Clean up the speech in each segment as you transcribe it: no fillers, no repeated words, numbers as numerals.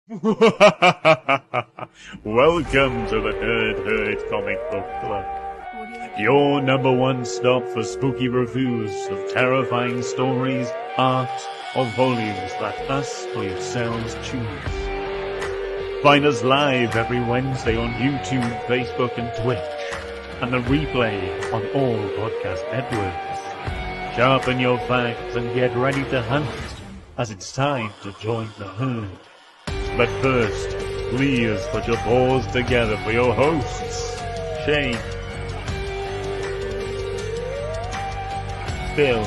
Welcome to the Nerd Comic Book Club, your number one stop for spooky reviews of terrifying stories, art, or volumes that us or yourselves choose. Find us live every Wednesday on YouTube, Facebook, and Twitch, and the replay on all podcast networks. Sharpen your fangs and get ready to hunt, as it's time to join the herd. But first, please put your paws together for your hosts, Shane, Bill,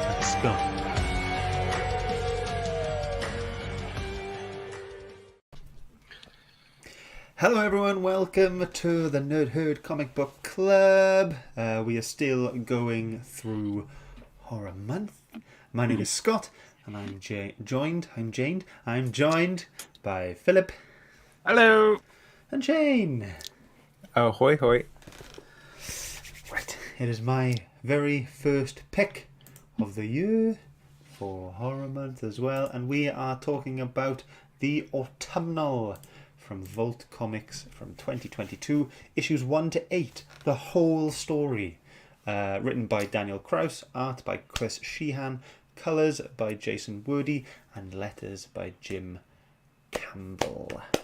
and Scott. Hello everyone, welcome to the Nerd Comic Book Club. We are still going through Horror Month. My name is Scott, and I'm joined by Philip. Hello. And Shane. Oh, hoi hoi. Right, it is my very first pick of the year for Horror Month as well, and we are talking about the Autumnal from Vault Comics from 2022, issues 1 to 8, the whole story. Written by Daniel Kraus, art by Chris Shehan, colours by Jason Woody, and letters by Jim Campbell. I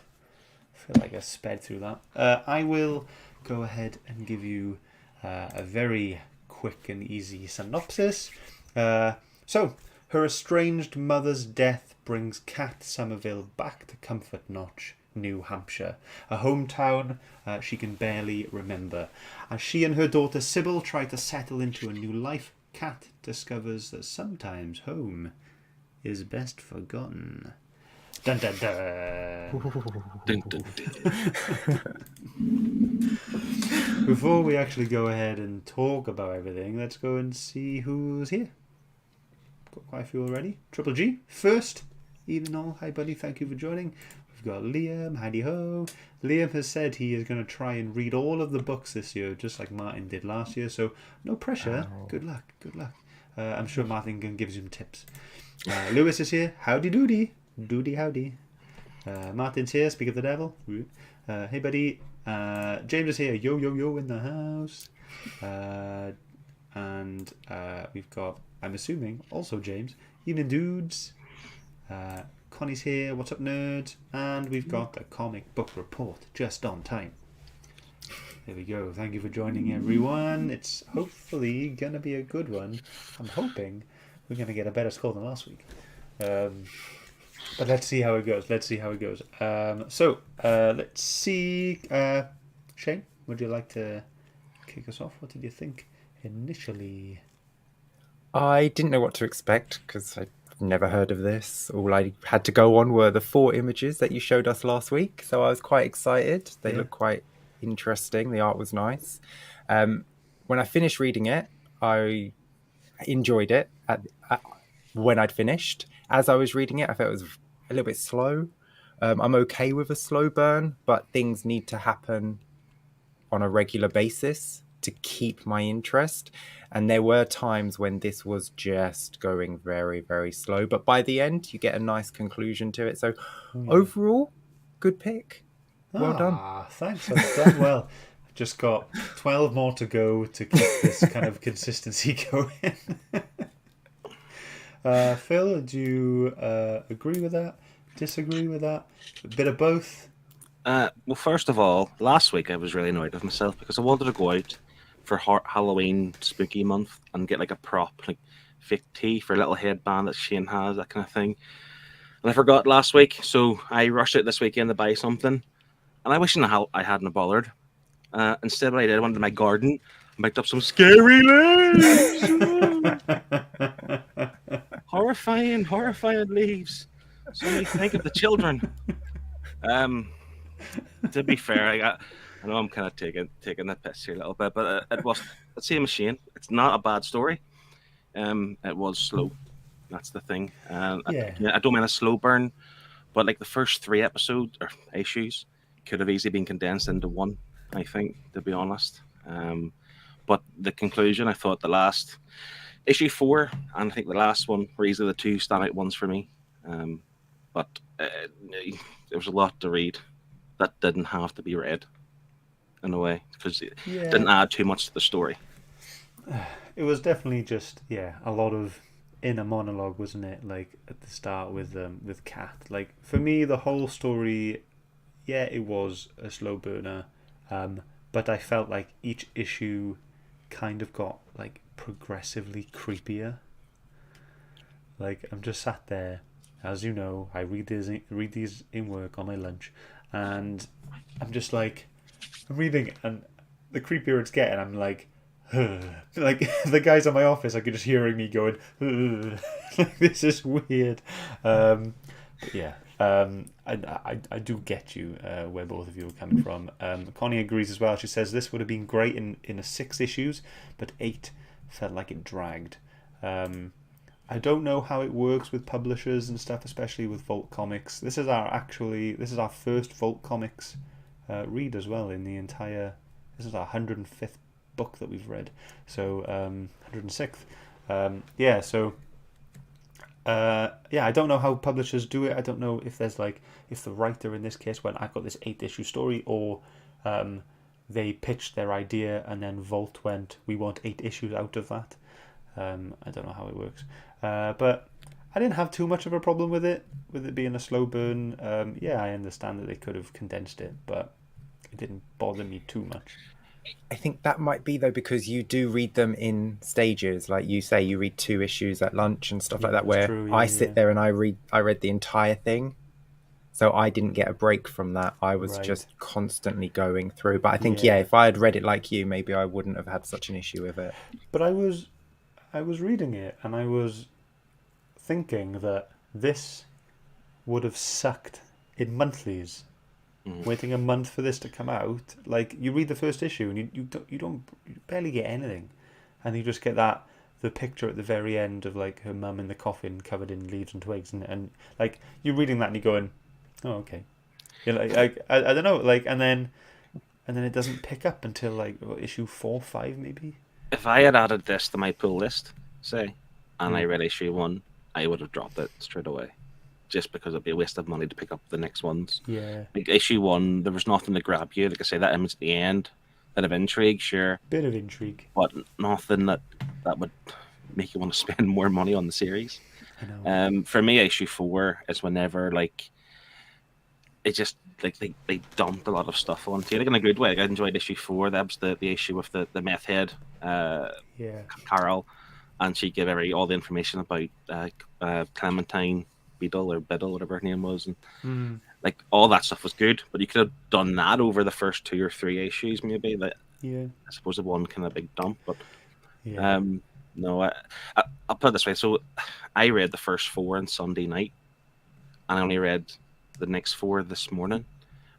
feel like I sped through that. I will go ahead and give you a very quick and easy synopsis. So, her estranged mother's death brings Kat Somerville back to Comfort Notch, New Hampshire, a hometown she can barely remember. As she and her daughter Sybil try to settle into a new life, Kat discovers that sometimes home is best forgotten. Dun dun dun. Dun, dun, dun. Before we actually go ahead and talk about everything, let's go and see who's here. Got quite a few already. Triple G first. Evening all. Hi buddy, thank you for joining. We've got Liam, howdy ho. Liam has said he is going to try and read all of the books this year, just like Martin did last year, so no pressure. Oh. Good luck. I'm sure Martin can give you some tips. Lewis is here. Howdy doody. Doody howdy. Martin's here. Speak of the devil. Hey buddy. James is here. Yo yo yo in the house. And we've got, I'm assuming, also James. Evening dudes. Connie's here. What's up, nerds? And we've got a comic book report just on time. There we go. Thank you for joining, everyone. It's hopefully going to be a good one. I'm hoping we're going to get a better score than last week. But let's see how it goes. So let's see. Shane, would you like to kick us off? What did you think initially? I didn't know what to expect because I've never heard of this. All I had to go on were the 4 images that you showed us last week, so I was quite excited. They look quite interesting. The art was nice. When I finished reading it, I enjoyed it. When I'd finished, as I was reading it, I felt it was a little bit slow. I'm okay with a slow burn, but things need to happen on a regular basis to keep my interest. And there were times when this was just going very, very slow. But by the end, you get a nice conclusion to it. So overall, good pick. Well done. Thanks. I've done well. I've just got 12 more to go to keep this kind of consistency going. Phil, do you agree with that? Disagree with that? A bit of both? Well, first of all, last week I was really annoyed with myself because I wanted to go out for Halloween spooky month and get like a prop, like fake teeth or a little headband that Shehan has, that kind of thing. And I forgot last week, so I rushed out this weekend to buy something. And I wish I hadn't bothered. Instead, what I did, I went to my garden and picked up some scary leaves. horrifying leaves. So I think of the children. To be fair, I know I'm kind of taking the piss here a little bit, but it was the same as Shane. It's not a bad story. It was slow. That's the thing. I don't mean a slow burn, but like the first 3 episodes or issues could have easily been condensed into one, I think, to be honest. But the conclusion, I thought the last issue 4, and I think the last one were easily the two standout ones for me. But there was a lot to read that didn't have to be read, in a way, because it didn't add too much to the story. It was definitely just a lot of inner monologue, wasn't it? Like at the start with Kat. Like for me, the whole story, it was a slow burner, but I felt like each issue kind of got like progressively creepier. Like I'm just sat there, as you know, I read these in work on my lunch, and I'm just like, I'm reading, and the creepier it's getting, I'm like, like the guys in my office, I could just hearing me going, like this is weird. I do get you where both of you are coming from. Connie agrees as well. She says this would have been great in a 6 issues, but 8 felt like it dragged. I don't know how it works with publishers and stuff, especially with Vault Comics. This is our first Vault Comics read as well in the entire. This is our 105th book that we've read, so 106th. I don't know how publishers do it. I don't know if there's if the writer in this case went, I've got this 8-issue story, or they pitched their idea and then Vault went, we want 8 issues out of that. I don't know how it works, but I didn't have too much of a problem with it being a slow burn. I understand that they could have condensed it, but it didn't bother me too much. I think that might be though because you do read them in stages, like you say, you read 2 issues at lunch and stuff like that. Where true, I sit there and I read the entire thing, so I didn't get a break from that. I was just constantly going through. But I think if I had read it like you, maybe I wouldn't have had such an issue with it. But I was reading it and I was thinking that this would have sucked in monthlies. Waiting a month for this to come out, like you read the first issue and you barely get anything, and you just get the picture at the very end of like her mum in the coffin covered in leaves and twigs, and like you're reading that and you're going, oh okay, you're like I don't know, like and then it doesn't pick up until like issue 4, 5 maybe. If I had added this to my pull list, say, and I read issue 1, I would have dropped it straight away. Just because it'd be a waste of money to pick up the next ones. Yeah. Like issue 1, there was nothing to grab you. Like I say, that image at the end, bit of intrigue, sure. Bit of intrigue. But nothing that would make you want to spend more money on the series. I know. For me, issue 4 is whenever like it just like they dumped a lot of stuff onto you. Like in a good way. Like, I enjoyed issue 4. That was the issue with the meth head, Carol, and she gave all the information about Clementine. Biddle, whatever her name was, and like all that stuff was good, but you could have done that over the first 2 or 3 issues, maybe. That I suppose the one kind of big dump, but no, I'll put it this way. So I read the first 4 on Sunday night, and I only read the next 4 this morning.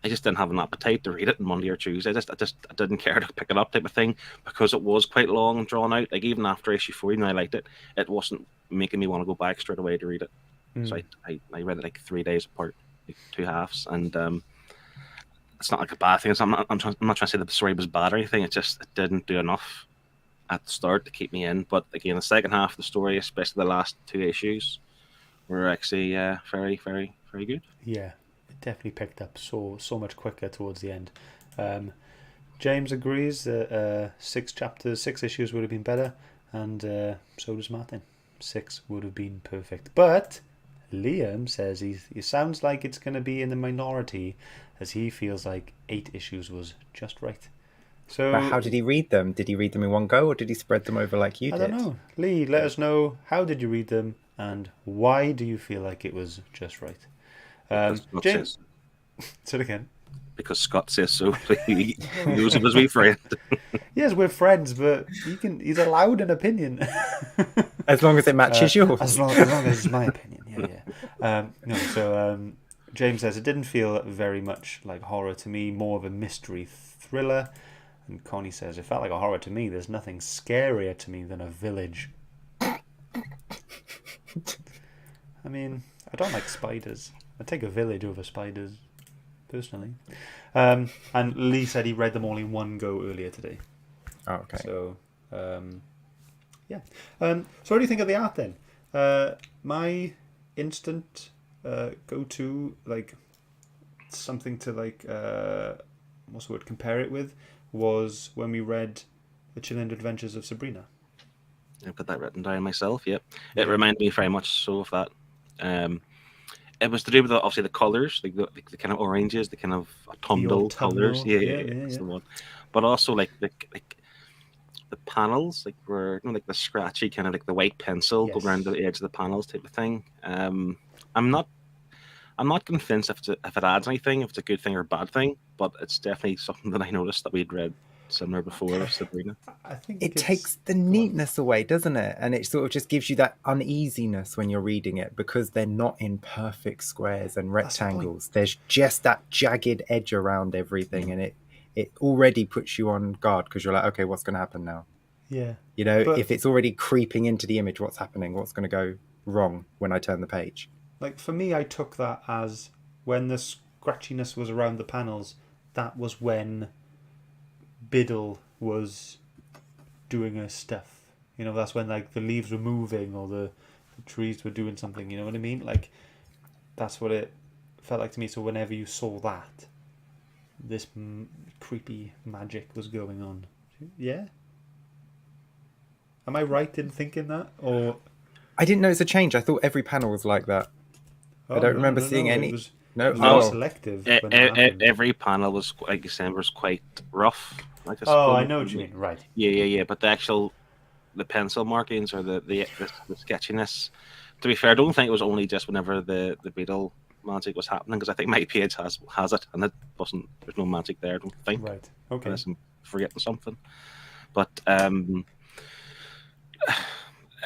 I just didn't have an appetite to read it on Monday or Tuesday. I didn't care to pick it up, type of thing, because it was quite long and drawn out. Like even after issue 4, I liked it. It wasn't making me want to go back straight away to read it. So I read it like 3 days apart, like 2 halves, and it's not like a bad thing. I'm not trying to say that the story was bad or anything. It didn't do enough at the start to keep me in. But again, the second half of the story, especially the last 2 issues, were actually very, very, very good. Yeah, it definitely picked up so much quicker towards the end. James agrees that 6 issues would have been better, and so does Martin. 6 would have been perfect, but Liam says he sounds like it's going to be in the minority, as he feels like 8 issues was just right. So, but how did he read them? Did he read them in one go, or did he spread them over like you did? I don't know. Lee, let us know, how did you read them, and why do you feel like it was just right? James, say it again. Because Scott says so. He knows him as we friend. Yes, we're friends, but he's allowed an opinion. As long as it matches yours. As long as it's my opinion, James says it didn't feel very much like horror to me, more of a mystery thriller. And Connie says it felt like a horror to me. There's nothing scarier to me than a village. I mean, I don't like spiders. I'd take a village over spiders, personally. And Lee said he read them all in one go earlier today. Oh, okay. So, yeah. So what do you think of the art then? My instant go-to, like something to like what's the word, compare it with, was when we read The Chilling Adventures of Sabrina. I've got that written down myself. Yep, it reminded me very much so of that. It was to do with obviously the colours, like the kind of oranges, the kind of autumnal colours. Yeah, that's the one. But also like the panels, like were like the scratchy kind of like the white pencil go around the edge of the panels type of thing. I'm not convinced if it adds anything, if it's a good thing or a bad thing, but it's definitely something that I noticed that we'd read similar before with Sabrina. I think it takes the neatness away, doesn't it? And it sort of just gives you that uneasiness when you're reading it, because they're not in perfect squares and rectangles. There's just that jagged edge around everything, and it already puts you on guard, because you're like, okay, what's going to happen now? Yeah. You know, if it's already creeping into the image, what's happening? What's going to go wrong when I turn the page? Like, for me, I took that as when the scratchiness was around the panels, that was when Biddle was doing her stuff. You know, that's when like the leaves were moving or the trees were doing something. You know what I mean? Like, that's what it felt like to me. So whenever you saw that, this creepy magic was going on. Yeah? Am I right in thinking that? Or I didn't notice a change. I thought every panel was like that. I don't remember seeing any. It was selective. When Every panel was, like you said, was quite rough. Like I know what you mean. Right. Yeah. But the pencil markings or the sketchiness. To be fair, I don't think it was only just whenever the Beetle magic was happening, because I think my page has it, and it wasn't. There's no magic there, I don't think. Right. Okay. Unless I'm forgetting something. But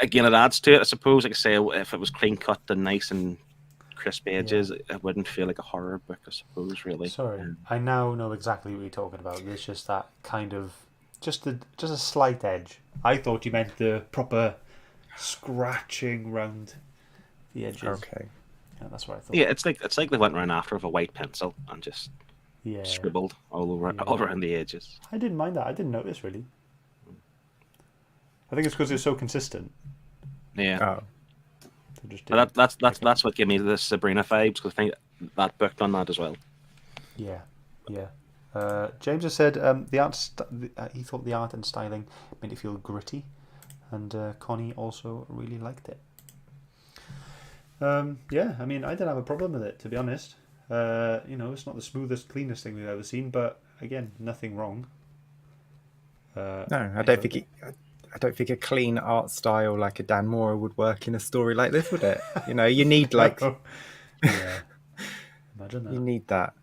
again, it adds to it, I suppose. Like I say, if it was clean cut and nice and crisp edges, it wouldn't feel like a horror book, I suppose. Really. Sorry, I now know exactly what you're talking about. There's just that kind of just a slight edge. I thought you meant the proper scratching round the edges. Okay. Yeah, that's what I thought. Yeah, it's like they went around after with a white pencil and just scribbled all around the edges. I didn't mind that. I didn't notice really. I think it's because it's so consistent. Yeah. But that's what gave me the Sabrina vibes, because I think that book done that as well. Yeah. James has said the art. He thought the art and styling made it feel gritty, and Connie also really liked it. Yeah, I mean, I didn't have a problem with it, to be honest. It's not the smoothest, cleanest thing we've ever seen, but again, nothing wrong. No, I don't think a clean art style like a Dan Mora would work in a story like this, would it? You need like, yeah, imagine that. You need that.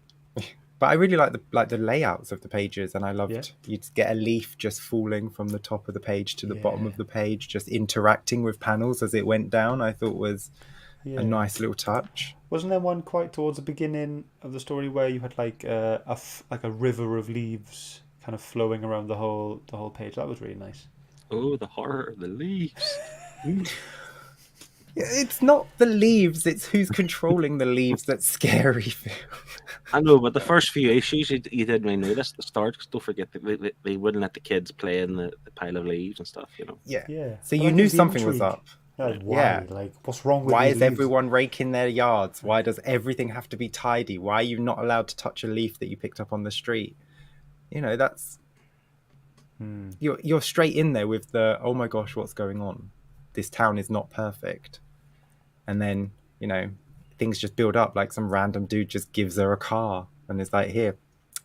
But I really like the layouts of the pages, and I loved you'd get a leaf just falling from the top of the page to the bottom of the page, just interacting with panels as it went down. I thought was a nice little touch. Wasn't there one quite towards the beginning of the story where you had like a river of leaves kind of flowing around the whole page? That was really nice. Oh, the horror of the leaves. It's not the leaves, it's who's controlling the leaves that's scary. I know, but the first few issues you didn't really notice at the start, because don't forget that they wouldn't let the kids play in the pile of leaves and stuff, Yeah. So you knew something was up. Like, why? Like, what's wrong with Why these is leaves? everyone raking their yards? Why does everything have to be tidy? Why are you not allowed to touch a leaf that you picked up on the street? That's... You're straight in there with the, oh my gosh, what's going on? This town is not perfect. And then, things just build up. Like some random dude just gives her a car and is like, here,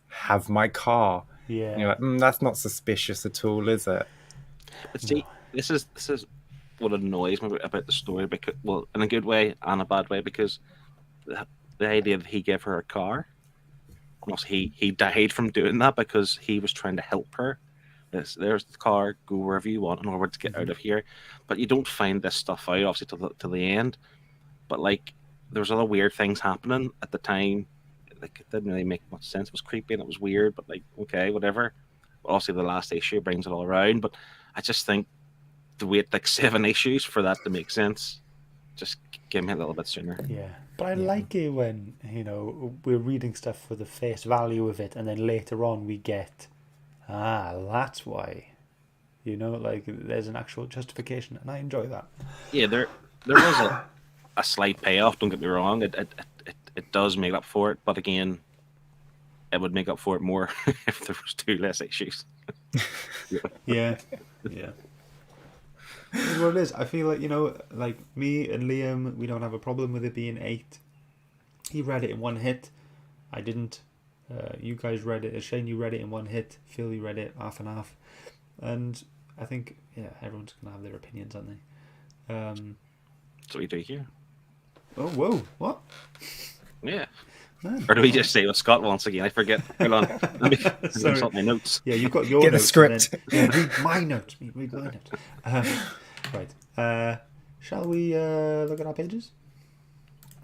have my car. Yeah. And you're like, that's not suspicious at all, is it? But see, this is what annoys me about the story, because, well, in a good way and a bad way, because the idea that he gave her a car, he died from doing that because he was trying to help her. There's the car, go wherever you want in order to get out of here. But you don't find this stuff out, obviously, till the end. But, like, there was other weird things happening at the time. Like, it didn't really make much sense. It was creepy and it was weird, but, like, okay, whatever. But obviously, the last issue brings it all around. But I just think to wait, like, 7 issues for that to make sense, just give me a little bit sooner. Yeah. But I like it when, we're reading stuff for the face value of it, and then later on we get... that's why. You know, like there's an actual justification, and I enjoy that. Yeah, there was a slight payoff. Don't get me wrong. It does make up for it, but again, it would make up for it more if there was 2 less issues. Yeah. It's what it is. I feel like, like me and Liam, we don't have a problem with it being 8. He read it in one hit. I didn't. You guys read it. Shane, you read it in one hit. Phil, you read it half and half. And I think, everyone's going to have their opinions, aren't they? That's what we do here. Oh, whoa. What? Yeah. Man. Or do we just say what Scott wants again? I forget. Hold on. Let me consult my notes. Yeah, you've got your Get the notes. script. Read my notes. Read my notes. Right. Shall we look at our pages?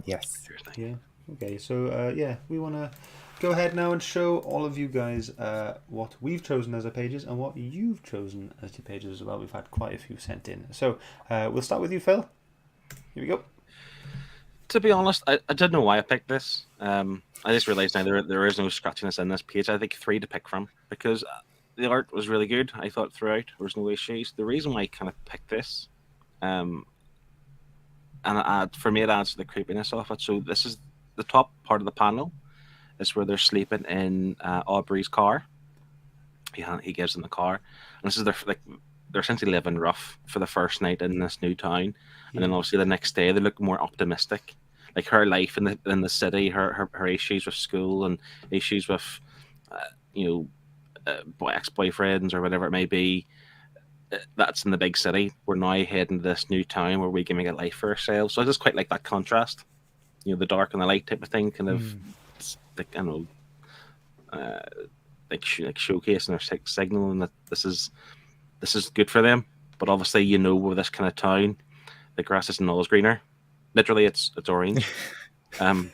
Yes. Yeah. Okay. So we want to go ahead now and show all of you guys what we've chosen as our pages and what you've chosen as your pages as well. We've had quite a few sent in. So we'll start with you, Phil. Here we go. To be honest, I didn't know why I picked this. I just realised now there is no scratchiness in this page. I think 3 to pick from because the art was really good. I thought throughout there was no issues. The reason why I kind of picked this, and for me it adds to the creepiness of it. So this is the top part of the panel. Is where they're sleeping in Aubrey's car. He gives them the car, and this is they're essentially living rough for the first night in this new town, and then obviously the next day they look more optimistic. Like her life in the city, her issues with school and issues with ex-boyfriends or whatever it may be. That's in the big city. We're now heading to this new town where we can make a life for ourselves. So I just quite like that contrast. The dark and the light type of thing, kind of. Like showcasing or signaling that this is good for them. But obviously, with this kind of town, the grass isn't always greener. Literally, it's orange. Again,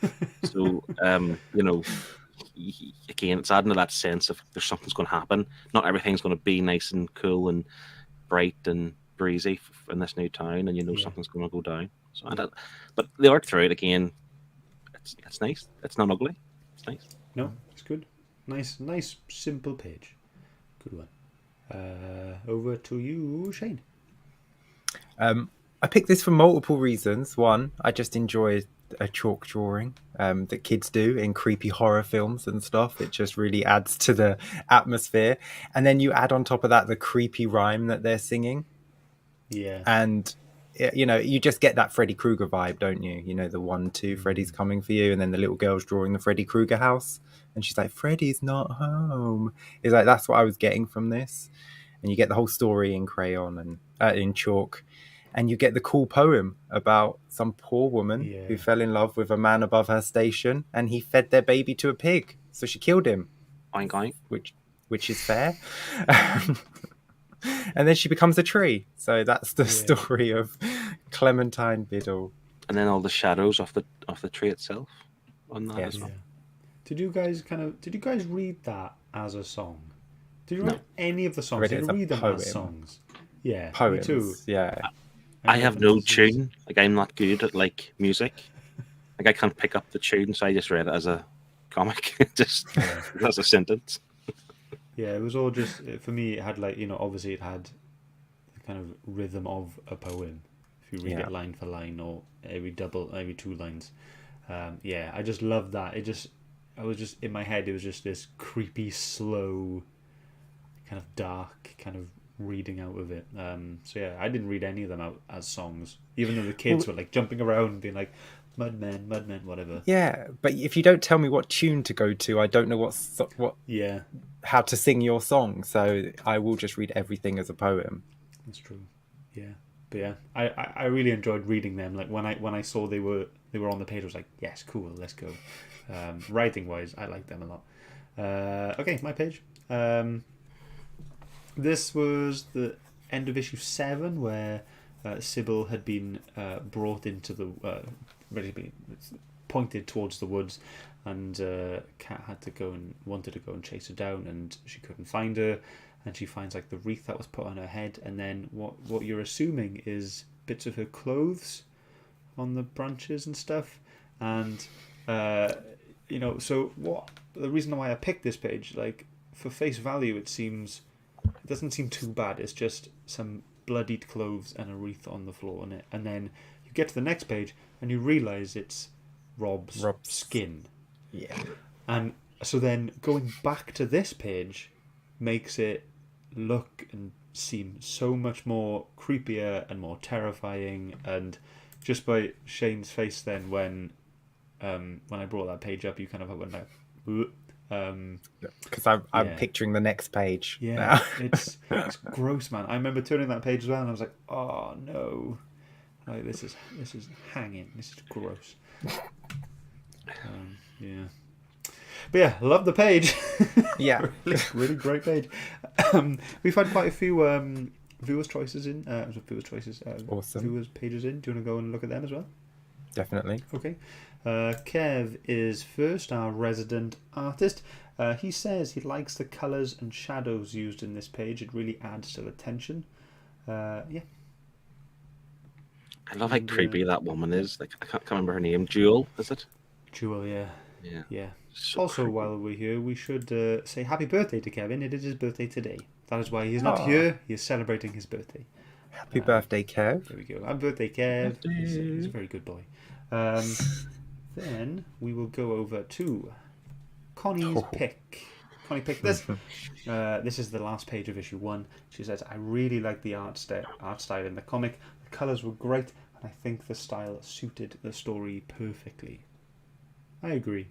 it's adding to that sense of there's something's going to happen. Not everything's going to be nice and cool and bright and breezy in this new town, and something's going to go down. So, but the art through it again, it's nice. It's not ugly. It's nice. No, it's good. Nice, simple page. Good one. Over to you, Shane. I picked this for multiple reasons. One, I just enjoy a chalk drawing that kids do in creepy horror films and stuff. It just really adds to the atmosphere. And then you add on top of that the creepy rhyme that they're singing. Yeah. And you just get that Freddy Krueger vibe, don't you? The 1, 2, Freddy's coming for you, and then the little girl's drawing the Freddy Krueger house, and she's like, "Freddy's not home." It's like that's what I was getting from this, and you get the whole story in crayon and in chalk, and you get the cool poem about some poor woman who fell in love with a man above her station, and he fed their baby to a pig, so she killed him. Oink oink. Which is fair. And then she becomes a tree. So that's the story of Clementine Biddle. And then all the shadows of the tree itself on that as well. Yeah. Did you guys read that as a song? Did you read any of the songs? Did you read them as songs? Yeah, poems. Me too. Yeah. I have no tune. Like I'm not good at music. Like I can't pick up the tune, so I just read it as a comic, just as a sentence. Yeah, it was all just for me. It had obviously it had the kind of rhythm of a poem. If you read it line for line or every 2 lines. I just loved that. I was just in my head. It was just this creepy, slow, kind of dark, kind of reading out of it. I didn't read any of them out as songs, even though the kids were jumping around, being like, Mudmen, whatever. Yeah, but if you don't tell me what tune to go to, I don't know how to sing your song. So I will just read everything as a poem. That's true. Yeah, but yeah, I really enjoyed reading them. Like when I saw they were on the page, I was like, yes, cool, let's go. Writing wise, I like them a lot. Okay, my page. This was the end of issue 7 where Sybil had been brought into the pointed towards the woods, and Kat wanted to go and chase her down, and she couldn't find her, and she finds the wreath that was put on her head, and then what you're assuming is bits of her clothes on the branches and stuff, and so what the reason why I picked this page, for face value, it seems it doesn't seem too bad. It's just some bloodied clothes and a wreath on the floor on it. And then you get to the next page and you realise it's Rob's skin. Yeah. And so then going back to this page makes it look and seem so much more creepier and more terrifying. And just by Shane's face then when I brought that page up, you kind of went like, because I'm picturing the next page. Yeah, now. it's gross, man. I remember turning that page as well, and I was like, oh no, like this is hanging. This is gross. Yeah. But yeah, love the page. Yeah. really great page. We've had quite a few viewers' choices in. Awesome. Viewers' pages in. Do you want to go and look at them as well? Definitely. Okay. Kev is first, our resident artist. He says he likes the colours and shadows used in this page. It really adds to the tension. Yeah. I love how creepy that woman is. Like, I can't remember her name. Jewel, is it? Jewel, yeah. Yeah. So also, creepy. While we're here, we should say happy birthday to Kevin. It is his birthday today. That is why he is not here. He is celebrating his birthday. Happy birthday, Kev. There we go. Happy birthday, Kev. He's a very good boy. Then we will go over to Connie's pick. Connie picked this. This is the last page of issue 1. She says, I really like the art style in the comic. The colours were great, and I think the style suited the story perfectly. I agree.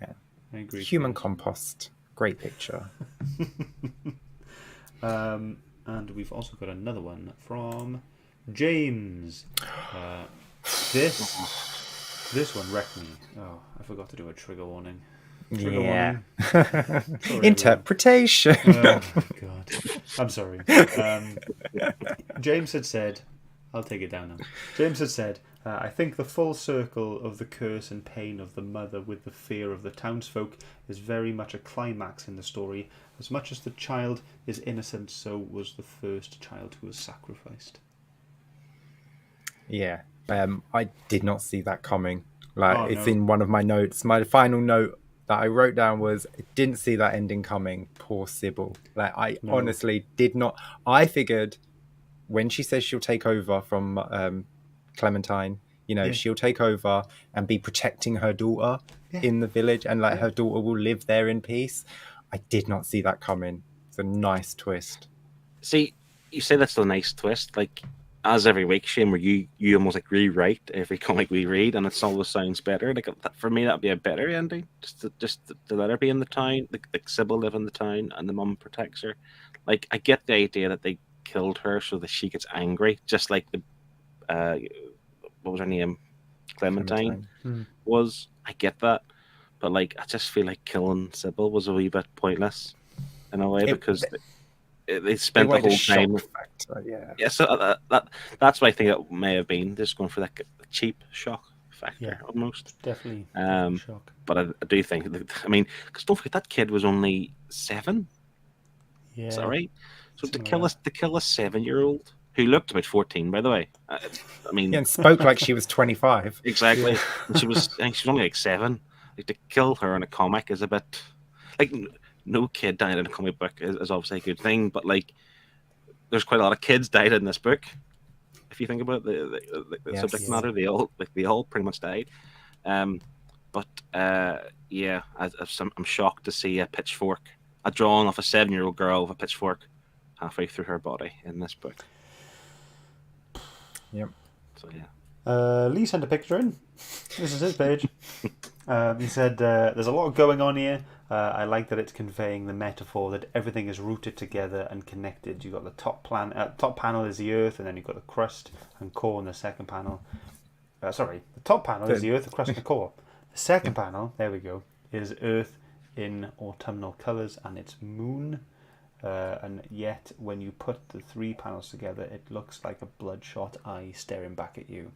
Yeah. I agree. Human compost. Great picture. And we've also got another one from James. This one wrecked me. Oh, I forgot to do a trigger warning. Warning. Sorry, interpretation. Oh my god. I'm sorry. James had said, I'll take it down now. James had said, I think the full circle of the curse and pain of the mother with the fear of the townsfolk is very much a climax in the story. As much as the child is innocent, so was the first child who was sacrificed. Yeah. I did not see that coming. It's in one of my notes. My final note that I wrote down was, I didn't see that ending coming. Poor Sybil. Honestly did not. I figured when she says she'll take over from Clementine, she'll take over and be protecting her daughter in the village, and her daughter will live there in peace. I did not see that coming. It's a nice twist. See, you say that's a nice twist. Like, as every week, Shane, where you almost rewrite every comic we read, and it always sounds better. Like, for me, that'd be a better ending. Just to let her be in the town, like Sybil live in the town, and the mum protects her. Like, I get the idea that they killed her so that she gets angry, just like the what was her name, Clementine. Was. I get that, but I just feel like killing Sybil was a wee bit pointless in a way, because they spent the whole time. Yeah, so that's what I think it may have been. Just going for that cheap shock factor, almost. Definitely. Shock. But I do think, because don't forget that kid was only 7. Yeah. Is that right? So to kill a 7-year-old who looked about 14, by the way. And spoke like she was 25. Exactly. Yeah. And she was only 7. To kill her in a comic is a bit no kid dying in a comic book is obviously a good thing, but there's quite a lot of kids died in this book. If you think about the subject matter, they all pretty much died. I'm shocked to see a pitchfork, a drawing of a 7-year-old girl with a pitchfork halfway through her body in this book. Yep. So yeah. Lee sent a picture in. This is his page. He said, there's a lot going on here. I like that it's conveying the metaphor that everything is rooted together and connected. You've got the top panel is the earth, and then you've got the crust and core in the second panel. The top panel is the earth, the crust and the core. The second panel, there we go, is earth in autumnal colours, and it's moon. And yet, when you put the 3 panels together, it looks like a bloodshot eye staring back at you.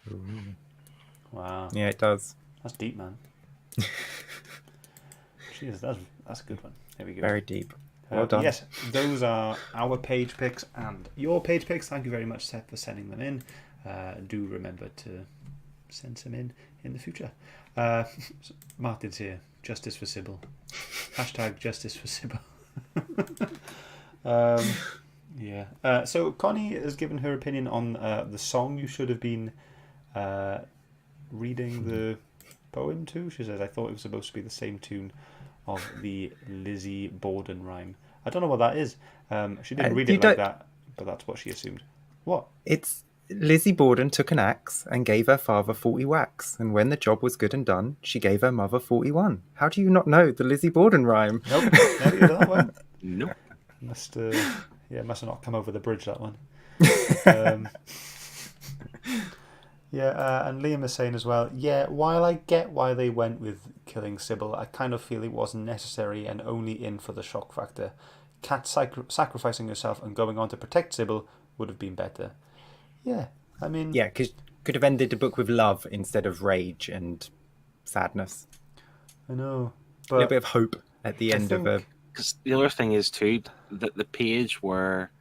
Ooh. Wow. Yeah, it does. That's deep, man. Jeez, that's a good one. There we go. Very deep. Well done. Yes, those are our page picks and your page picks. Thank you very much, Seth, for sending them in. Do remember to send some in the future. Martin's here. Justice for Sybil. # Justice for Sybil. Yeah. So Connie has given her opinion on the song you should have been reading the poem to. She says, I thought it was supposed to be the same tune of the Lizzie Borden rhyme. I don't know what that is. She didn't read You it like don't. that, but that's what she assumed. What? It's Lizzie Borden took an axe and gave her father 40 whacks, and when the job was good and done, she gave her mother 41. How do you not know the Lizzie Borden rhyme? Nope, never heard of that one. Nope. Must have not come over the bridge, that one. And Liam is saying as well, while I get why they went with killing Sybil, I kind of feel it wasn't necessary and only in for the shock factor. Kat sacrificing herself and going on to protect Sybil would have been better. Yeah, I mean... Yeah, because could have ended the book with love instead of rage and sadness. I know, but... A little bit of hope at the end of a... Because the other thing is, too, that the page where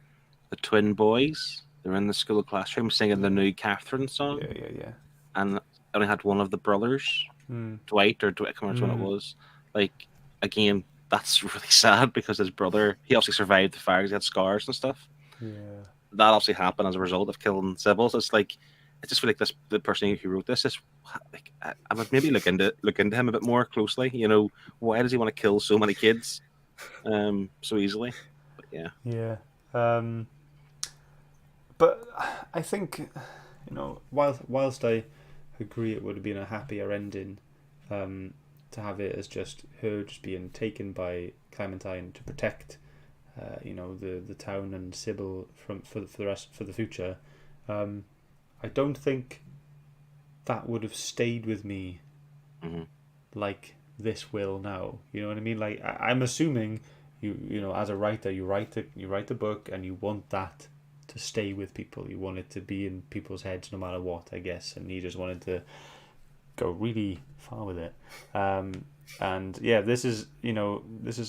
the twin boys, they're in the school classroom singing the new Catherine song. Yeah. And only had one of the brothers, Dwight, I can't remember which one it was. Like, again, that's really sad because his brother, he obviously survived the fire because he had scars and stuff. Yeah. That obviously happened as a result of killing Sybil. So it's like, I just feel like the person who wrote this is like, I would maybe look into him a bit more closely. You know, why does he want to kill so many kids so easily? But yeah. Yeah. But I think, whilst I agree it would have been a happier ending, to have it as just her just being taken by Clementine to protect, the town and Sybil for the future. I don't think that would have stayed with me like this will now. You know what I mean? Like I'm assuming you as a writer, you write a book and you want that to stay with people. You want it to be in people's heads no matter what, I guess. And he just wanted to go really far with it. And yeah, this is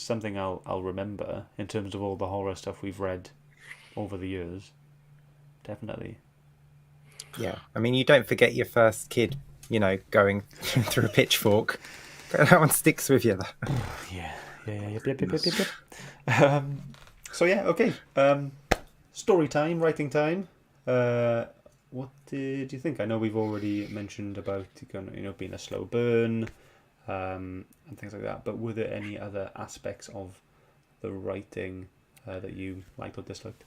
something I'll remember in terms of all the horror stuff we've read over the years. Definitely. Yeah, I mean, you don't forget your first kid, going through a pitchfork. That one sticks with you. Yep. So yeah, okay. Story time, writing time. What did you think? I know we've already mentioned about being a slow burn, and things like that. But were there any other aspects of the writing that you liked or disliked?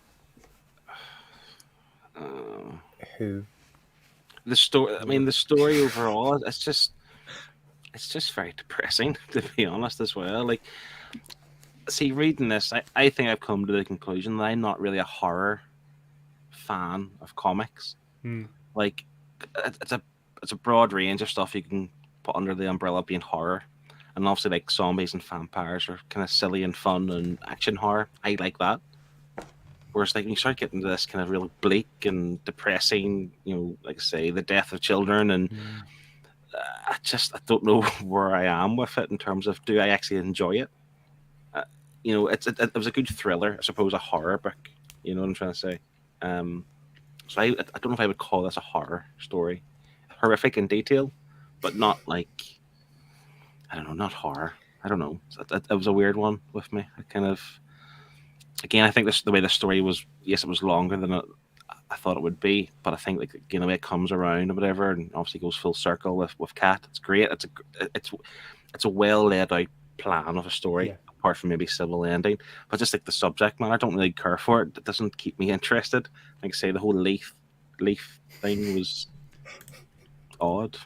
Who? The story. I mean, the story overall. It's just very depressing, to be honest, as well. Like, see, reading this, I think I've come to the conclusion that I'm not really a horror fan of comics. Like, it's a broad range of stuff you can put under the umbrella of being horror, and obviously, like, zombies and vampires are kind of silly and fun and action horror. I like that. Whereas, like, when you start getting to this kind of real bleak and depressing, like I say, the death of children, and I don't know where I am with it in terms of, do I actually enjoy it? It was a good thriller, I suppose, a horror book. You know what I'm trying to say? So I don't know if I would call this a horror story. Horrific in detail, but not like, I don't know, not horror. I don't know. It was a weird one with me. I kind of, again, I think the way the story was, yes, it was longer than I thought it would be, but I think, like, the way it comes around or whatever, and obviously goes full circle with Kat. It's great. It's a well laid out plan of a story, apart from maybe Sybil ending. But just like the subject matter, I don't really care for it. It doesn't keep me interested. Like I say, the whole leaf thing was odd.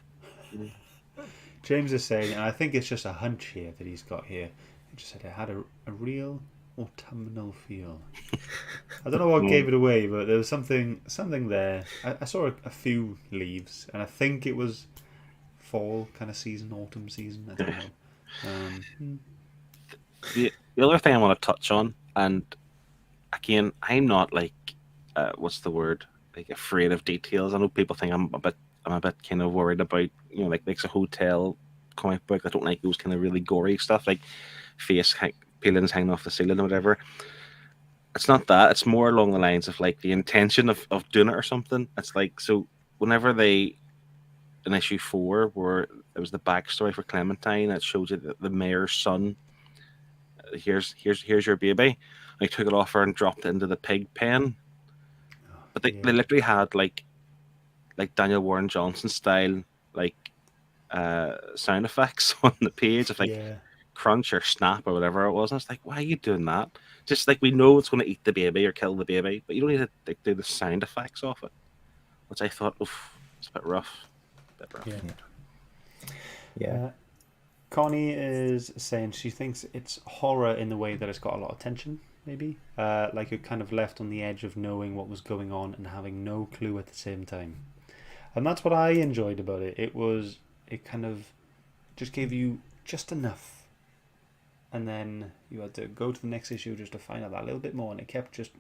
James is saying, and I think it's just a hunch here that he's got here. He just said it had a real autumnal feel. I don't know what gave it away, but there was something there. I saw a few leaves, and I think it was fall kind of season, autumn season. I don't know. The other thing I want to touch on, and again, I'm not like, what's the word? Like, afraid of details. I know people think I'm a bit kind of worried about, like a hotel comic book. I don't like those kind of really gory stuff, like face peelings hanging off the ceiling or whatever. It's not that. It's more along the lines of, like, the intention of doing it or something. It's like, so whenever in issue 4, where it was the backstory for Clementine, it shows you that the mayor's son, here's your baby. And he took it off her and dropped it into the pig pen. But they literally had like Daniel Warren Johnson style sound effects on the page of crunch or snap or whatever it was. And I was like, why are you doing that? Just like, we know it's going to eat the baby or kill the baby, but you don't need to do the sound effects off it, which I thought, it's a bit rough. Yeah. Connie is saying she thinks it's horror in the way that it's got a lot of tension, maybe. Like you're kind of left on the edge of knowing what was going on and having no clue at the same time. And that's what I enjoyed about it. It kind of just gave you just enough. And then you had to go to the next issue just to find out that little bit more. And it kept just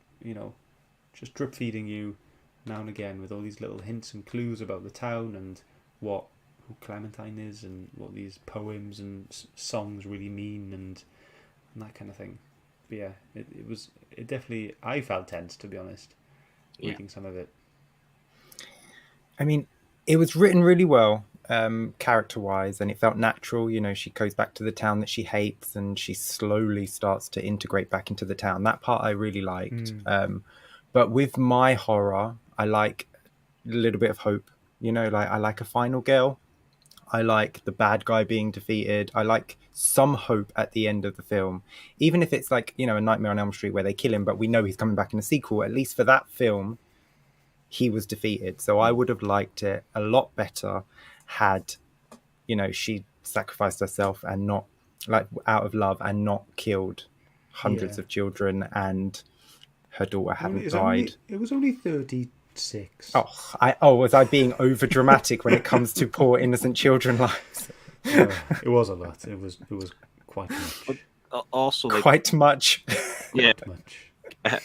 drip feeding you now and again with all these little hints and clues about the town and who Clementine is and what these poems and songs really mean and that kind of thing. But yeah, it definitely, I felt tense, to be honest, reading some of it. I mean, it was written really well, character-wise, and it felt natural. She goes back to the town that she hates and she slowly starts to integrate back into the town. That part I really liked. But with my horror, I like a little bit of hope. I like a final girl. I like the bad guy being defeated. I like some hope at the end of the film. Even if it's like, a Nightmare on Elm Street where they kill him, but we know he's coming back in a sequel. At least for that film, he was defeated. So I would have liked it a lot better had, she sacrificed herself and not, like, out of love and not killed hundreds of children and her daughter hadn't died. It was only 36. Was I being over dramatic when it comes to poor innocent children lives? It was a lot. It was quite much. But also, quite much. Yeah, quite much.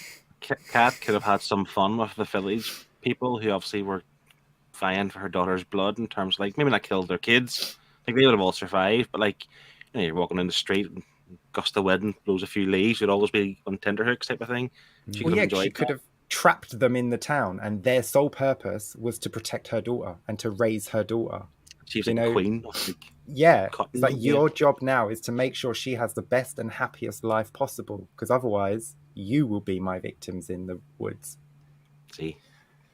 Kat could have had some fun with the village people who obviously were vying for her daughter's blood in terms of, maybe not killed their kids. They would have all survived, but you're walking in the street and gust of wind blows a few leaves. You'd always be on tenterhooks type of thing. She could have trapped them in the town, and their sole purpose was to protect her daughter and to raise her daughter. She's a queen. It's like your job now is to make sure she has the best and happiest life possible, because otherwise you will be my victims in the woods. See,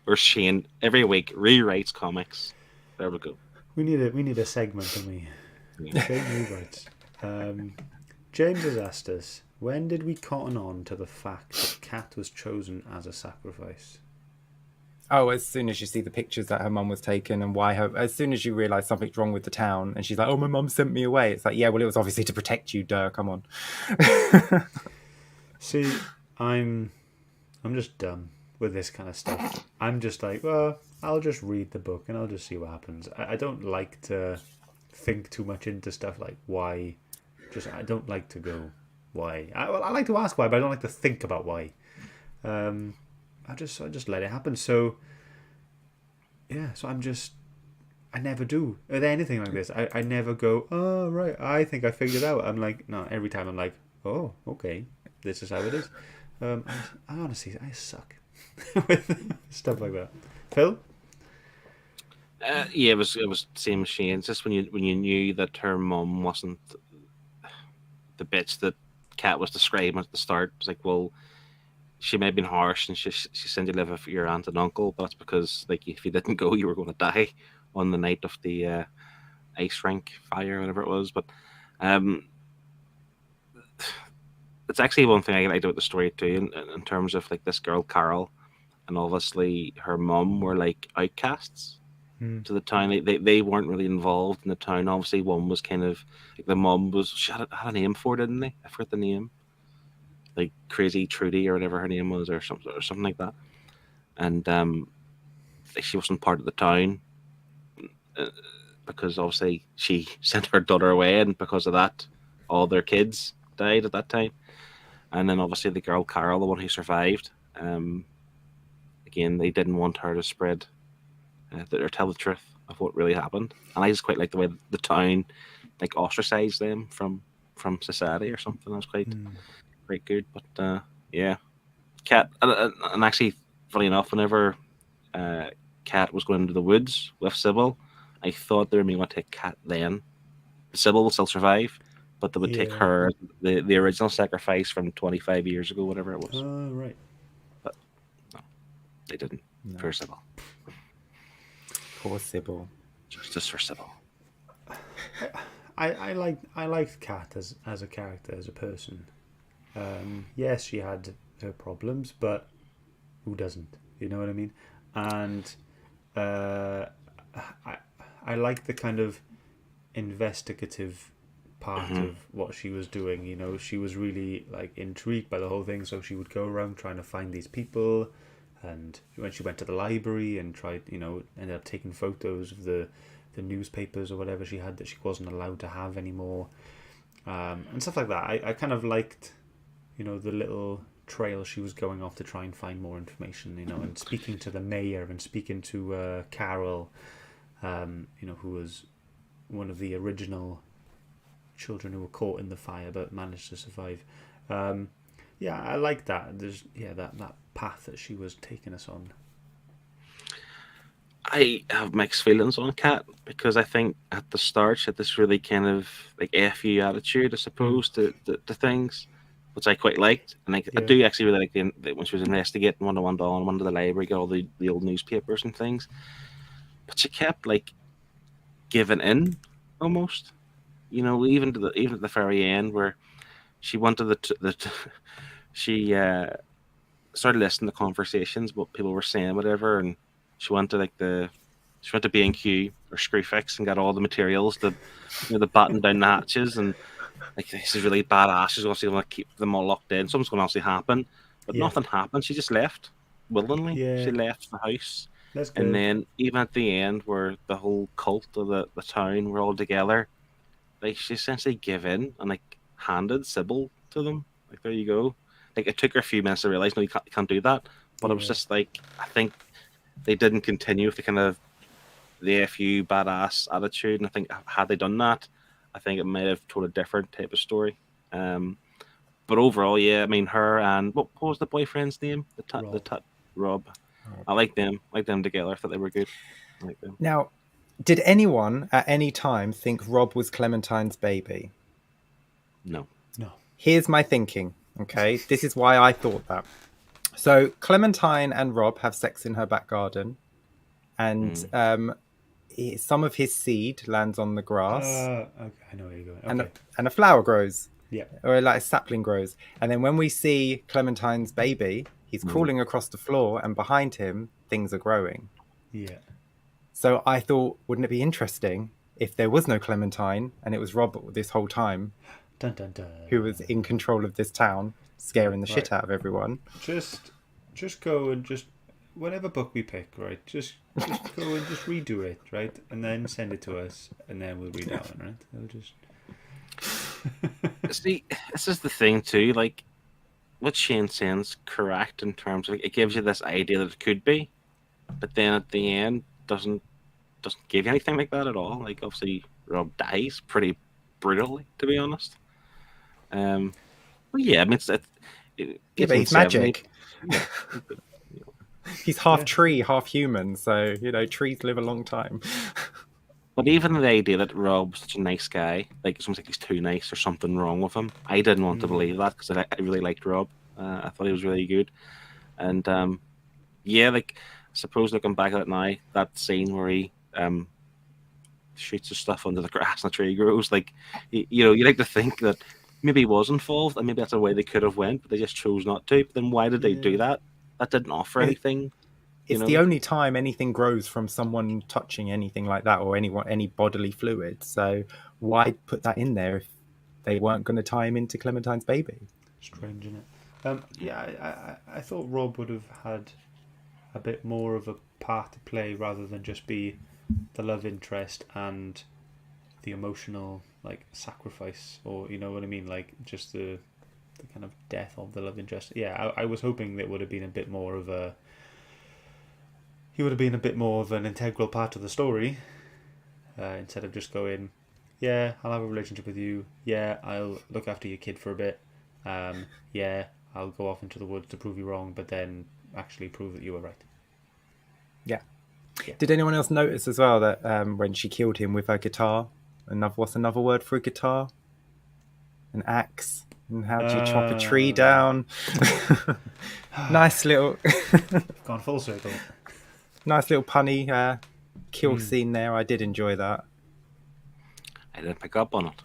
or Shehan every week rewrites comics. There we go. We need a segment, don't we? Rewrites. James has asked us, when did we cotton on to the fact that Kat was chosen as a sacrifice? As soon as you see the pictures that her mum was taken and as soon as you realise something's wrong with the town and she's like, my mum sent me away. It's like, yeah, well, it was obviously to protect you, duh, come on. See, I'm just done with this kind of stuff. I'm just like, well, I'll just read the book and I'll just see what happens. I don't like to think too much into stuff like why. I don't like to go why. I like to ask why, but I don't like to think about why. I just let it happen. So yeah, so I never do with anything like this. I never go, oh right, I think I figured it out. I'm like, no, every time I'm like, oh okay, this is how it is. I honestly, I suck with stuff like that. Phil? It was same as Shehan. Just when you knew that her mum wasn't the bitch that Kat was describing at the start. It's like, well, she may have been harsh and she sent you to live with your aunt and uncle, but that's because if you didn't go, you were going to die on the night of the ice rink fire, whatever it was. But it's actually one thing I liked about the story too, in terms of this girl Carol, and obviously her mum were outcasts to the town. They weren't really involved in the town. Obviously, one was kind of the mum was. She had a name for it, didn't they? I forget the name. Crazy Trudy or whatever her name was, or something like that. And she wasn't part of the town because obviously she sent her daughter away, and because of that, all their kids died at that time. And then obviously the girl Carol, the one who survived, again, they didn't want her to spread or tell the truth of what really happened. And I just quite like the way the town ostracized them from society or something. That was quite good. But yeah, Kat, and actually, funny enough, whenever Kat was going into the woods with Sybil, I thought they were going to take Kat then. Sybil will still survive, but they would take her, the original sacrifice from 25 years ago, whatever it was. Oh, right. But no, they didn't. No. For Sybil. Poor Sybil. Just for Sybil. I liked Kat as a character, as a person. Yes, she had her problems, but who doesn't? You know what I mean? And I like the kind of investigative part of what she was doing. You know, she was really like intrigued by the whole thing, so she would go around trying to find these people. And when she went to the library and tried, ended up taking photos of the newspapers or whatever she had that she wasn't allowed to have anymore, and stuff like that. I kind of liked, the little trail she was going off to try and find more information, and speaking to the mayor and speaking to Carol, who was one of the original children who were caught in the fire but managed to survive. I like that. There's that path that she was taking us on. I have mixed feelings on Kat because I think at the start she had this really kind of like FU attitude, I suppose, to things, which I quite liked. And I do actually really like when she was investigating one-to-one down, one to the library, got all the old newspapers and things. But she kept like giving in almost, even at the very end where she wanted she started listening to conversations, what people were saying, whatever, and she went to B&Q or Screwfix and got all the materials, the batten down the hatches, and like this is really badass. She's obviously going to keep them all locked in. Something's going to actually happen, but nothing happened. She just left willingly. Yeah. She left the house. That's good. And then even at the end, where the whole cult of the town were all together, like she essentially gave in and like handed Sybil to them. Like there you go. Like it took her a few minutes to realize, no, you can't do that. But it was just like, I think they didn't continue with the kind of the FU badass attitude, and I think had they done that, I think it might have told a different type of story. But overall, I mean, her and what was the boyfriend's name? Rob. I like them together. I thought they were good. I like them. Now, did anyone at any time think Rob was Clementine's baby? No. Here's my thinking. Okay, this is why I thought that. So Clementine and Rob have sex in her back garden, and some of his seed lands on the grass. Okay, I know where you're going. Okay. And a flower grows. Yeah. Or like a sapling grows. And then when we see Clementine's baby, he's crawling across the floor, and behind him, things are growing. Yeah. So I thought, wouldn't it be interesting if there was no Clementine and it was Rob this whole time, dun, dun, dun, who was in control of this town, scaring the shit out of everyone? Just go and whatever book we pick, right? Just go and just redo it, right? And then send it to us, and then we'll read that one, right? We'll just. See, this is the thing too. Like, what Shane saying's correct in terms of it gives you this idea that it could be, but then at the end doesn't give you anything like that at all. Like, obviously, Rob dies pretty brutally, to be honest. Well, yeah, I mean, but he's magic. He's half tree, half human, so trees live a long time. But even the idea that Rob's such a nice guy, like it's almost like he's too nice or something wrong with him, I didn't want to believe that because I really liked Rob. I thought he was really good, and like I suppose looking back at it now, that scene where he shoots his stuff under the grass and the tree grows, like you like to think that maybe he was involved and maybe that's a way they could have went, but they just chose not to. But then why did they do that? That didn't offer anything. It's the only time anything grows from someone touching anything like that or any bodily fluid. So why put that in there if they weren't going to tie him into Clementine's baby? Strange, isn't it? I thought Rob would have had a bit more of a part to play rather than just be the love interest and the emotional like sacrifice, or you know what I mean, like just the kind of death of the love interest. I was hoping that would have been a bit more of a. He would have been a bit more of an integral part of the story, instead of just going, I'll have a relationship with you. I'll look after your kid for a bit. I'll go off into the woods to prove you wrong, but then actually prove that you were right. Yeah. Did anyone else notice as well that when she killed him with her guitar, what's another word for a guitar? an axe, and how do you chop a tree down? Nice little, Gone full circle. nice little punny kill scene there. I did enjoy that. I didn't pick up on it.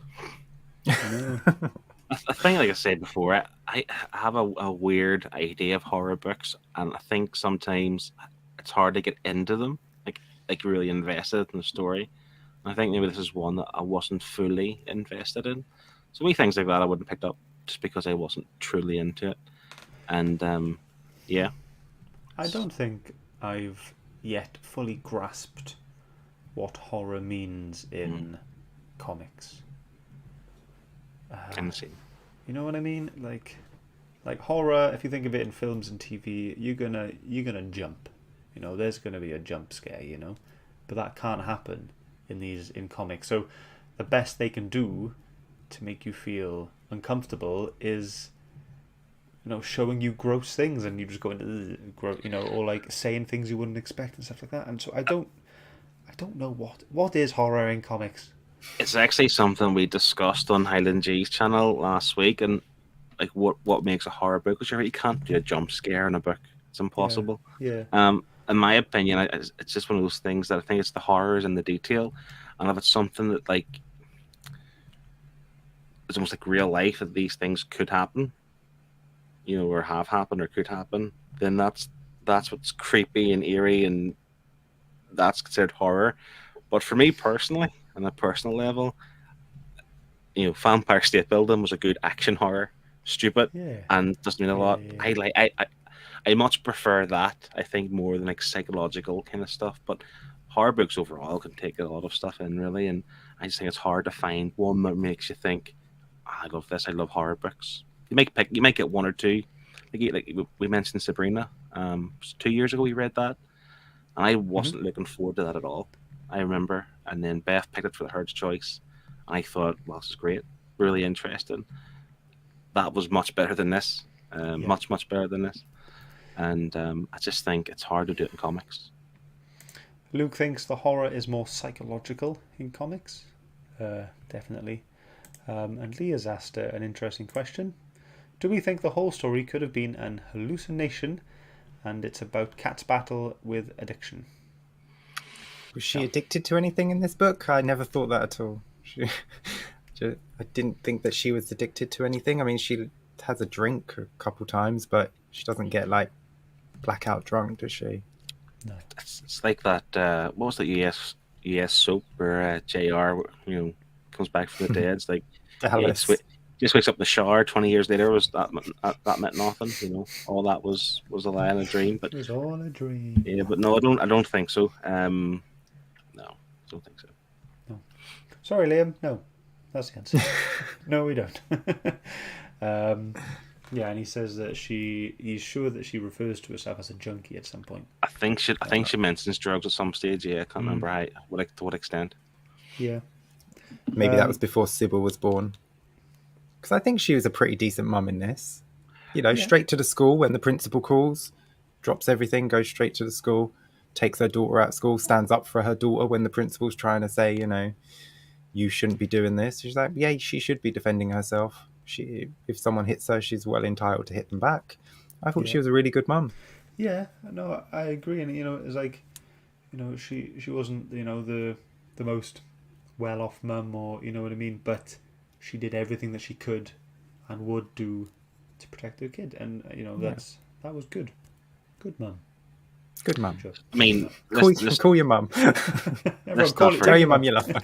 No. I think, like I said before, I have a weird idea of horror books, and I think sometimes it's hard to get into them, like really invested in the story. And I think maybe this is one that I wasn't fully invested in. So wee things like that I wouldn't pick up just because I wasn't truly into it. And yeah, I don't think I've yet fully grasped what horror means in comics. kind of same. You know what I mean? Like horror. If you think of it in films and TV, you're gonna jump. You know, there's gonna be a jump scare. You know, but that can't happen in comics. So the best they can do to make you feel uncomfortable is, you know, showing you gross things, and you just go into gross, you know, or like saying things you wouldn't expect and stuff like that. And so I don't know what is horror in comics. It's actually something we discussed on Highland G's channel last week, and like what makes a horror book? Because you can't do a jump scare in a book; it's impossible. Yeah. In my opinion, it's just one of those things that I think it's the horrors in the detail, and if it's something that like it's almost like real life that these things could happen, you know, or have happened or could happen, then that's what's creepy and eerie, and that's considered horror. But for me personally, on a personal level, you know, Vampire State Building was a good action horror, stupid, Yeah. and doesn't mean a lot. Yeah. I much prefer that, I think, more than like psychological kind of stuff. But horror books overall can take a lot of stuff in, really, and I just think it's hard to find one that makes you think, I love this. I love horror books. You might get one or two. Like we mentioned Sabrina. 2 years ago we read that, and I wasn't looking forward to that at all. I remember, and then Beth picked it for the Herd's Choice, and I thought, well, this is great, really interesting. That was much better than this, much better than this, and I just think it's hard to do it in comics. Luke thinks the horror is more psychological in comics. Definitely. And Lee has asked an interesting question. Do we think the whole story could have been an hallucination, and it's about Kat's battle with addiction? Was she addicted to anything in this book? I never thought that at all. I didn't think that she was addicted to anything. I mean, she has a drink a couple times, but she doesn't get like blackout drunk, does she? No. It's like that. What was the US soap where JR, you know, comes back from the dead? It's like just wakes up in the shower 20 years later. Was that meant nothing? You know, all that was a lie and a dream. But it was all a dream. Yeah, but no, I don't think so. No, I don't think so. No. Sorry, Liam. No, that's the answer. No, we don't. Yeah, and he says that he's sure that she refers to herself as a junkie at some point. I think she mentions drugs at some stage. Yeah, I can't remember to what extent. Yeah. Maybe that was before Sybil was born. Because I think she was a pretty decent mum in this. You know, straight to the school when the principal calls, drops everything, goes straight to the school, takes her daughter out of school, stands up for her daughter when the principal's trying to say, you know, you shouldn't be doing this. She's like, yeah, she should be defending herself. If someone hits her, she's well entitled to hit them back. I thought she was a really good mum. Yeah, no, I agree. And, you know, it's like, you know, she wasn't, you know, the most well-off mum, or, you know what I mean, but she did everything that she could and would do to protect her kid, and you know that was good mum. Good mum. I mean, call your mum. Tell your mum you love her.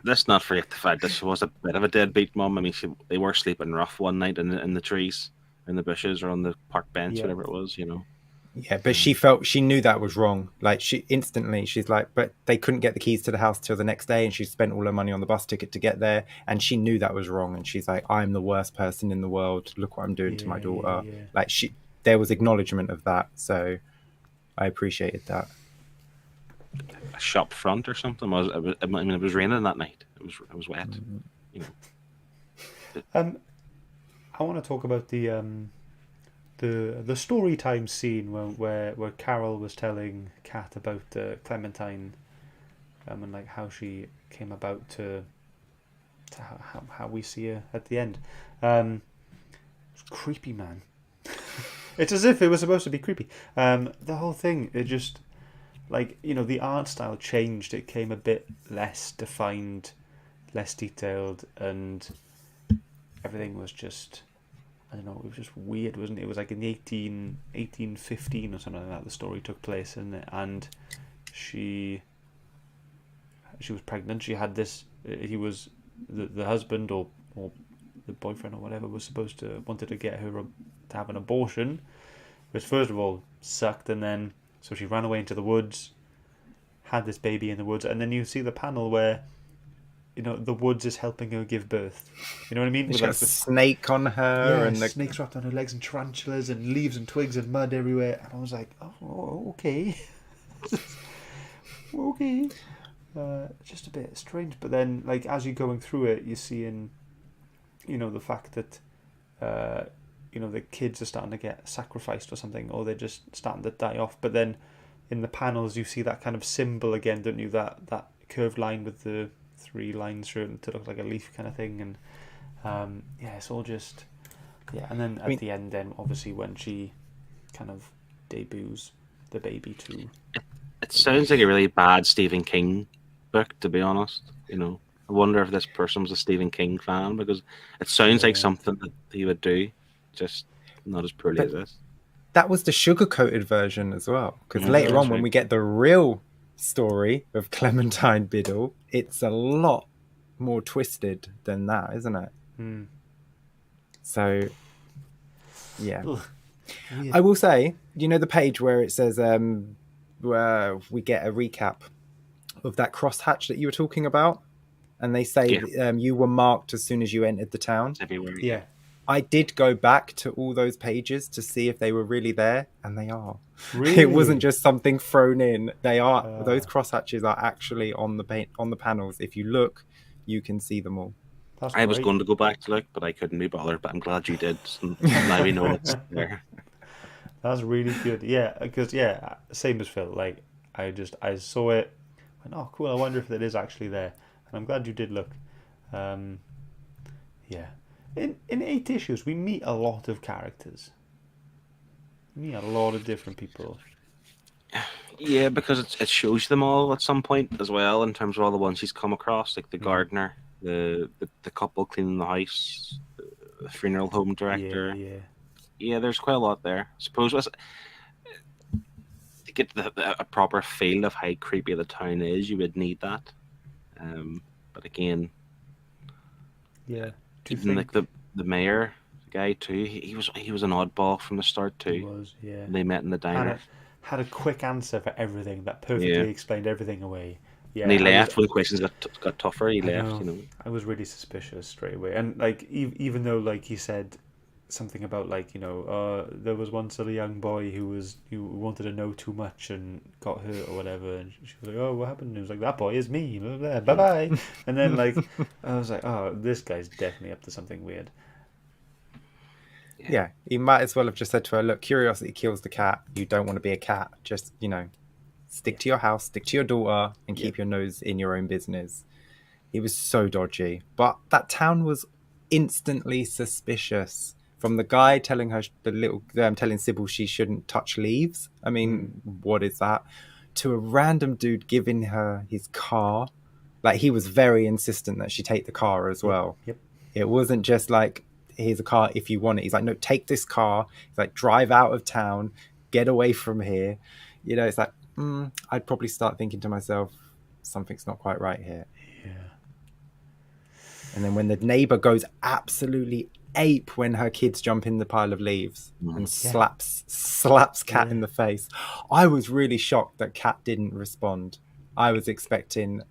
Let's not forget the fact that she was a bit of a deadbeat mum. I mean, they were sleeping rough one night in the trees, in the bushes, or on the park bench, whatever it was, you know. Yeah, but she knew that was wrong. Like she's like, but they couldn't get the keys to the house till the next day, and she spent all her money on the bus ticket to get there, and she knew that was wrong, and she's like, I'm the worst person in the world. Look what I'm doing to my daughter. Yeah. Like there was acknowledgement of that, so I appreciated that. A shop front or something. It was raining that night. It was wet. You know. I want to talk about the story time scene where Carol was telling Kat about Clementine, and like how she came about to to how we see her at the end. It's creepy, man. It's as if it was supposed to be creepy. The whole thing, it just, like, the art style changed. It came a bit less defined, less detailed, and everything was just, I don't know, it was just weird, wasn't it? It was like in the 1815 or something like that the story took place, isn't it? And she was pregnant. She had this, he was, the husband or the boyfriend or whatever wanted to get her to have an abortion, which first of all sucked, and then so she ran away into the woods, had this baby in the woods, and then you see the panel where the woods is helping her give birth. You know what I mean? She's got a snake on her, and the snakes wrapped on her legs, and tarantulas, and leaves and twigs and mud everywhere. And I was like, oh, okay. Okay. Just a bit strange. But then, like, as you're going through it, you're seeing, the fact that, the kids are starting to get sacrificed or something, or they're just starting to die off. But then in the panels, you see that kind of symbol again, don't you? That curved line with the 3 lines through it to look like a leaf kind of thing. And it's all just, and then at the end, then obviously when she kind of debuts the baby too. It sounds like a really bad Stephen King book, to be honest. I wonder if this person was a Stephen King fan, because it sounds like something that he would do, just not as poorly as this. That was the sugar-coated version as well, because later on when we get the real story of Clementine Biddle, it's a lot more twisted than that, isn't it? So Ugh. I will say, the page where it says where we get a recap of that crosshatch that you were talking about, and they say you were marked as soon as you entered the town everywhere. I did go back to all those pages to see if they were really there, and they are. Really? It wasn't just something thrown in. They are. Those crosshatches are actually on the panels. If you look, you can see them all. I was going to go back to look, but I couldn't be bothered. But I'm glad you did. So now we know it's there. That's really good. Yeah, because same as Phil. Like I saw it, went, oh cool. I wonder if it is actually there. And I'm glad you did look. In 8 issues, we meet a lot of characters. We meet a lot of different people. Yeah, because it shows them all at some point as well, in terms of all the ones he's come across, like the gardener, the couple cleaning the house, the funeral home director. Yeah, there's quite a lot there. I suppose to get a proper feel of how creepy the town is, you would need that. But again, even like the mayor guy too, he was an oddball from the start too. He was, yeah. They met in the diner. Had a quick answer for everything that perfectly explained everything away. Yeah, and he left when questions got tougher. He left. I was really suspicious straight away, and like even though like he said something about like there was once a young boy who wanted to know too much and got hurt or whatever, and she was like, oh, what happened? And he was like, that boy is me. Bye bye. And then like I was like, oh, this guy's definitely up to something weird. Yeah, he might as well have just said to her, look, curiosity kills the cat. You don't want to be a cat. Just, stick to your house, stick to your daughter, and keep your nose in your own business. He was so dodgy. But that town was instantly suspicious. From the guy telling her, telling Sybil she shouldn't touch leaves. I mean, what is that? To a random dude giving her his car. Like, he was very insistent that she take the car as well. Yep. It wasn't just like, here's a car if you want it. He's like, no, take this car. He's like, drive out of town, get away from here. It's like, I'd probably start thinking to myself, something's not quite right here. Yeah. And then when the neighbor goes absolutely ape when her kids jump in the pile of leaves and slaps Kat in the face, I was really shocked that Kat didn't respond. I was expecting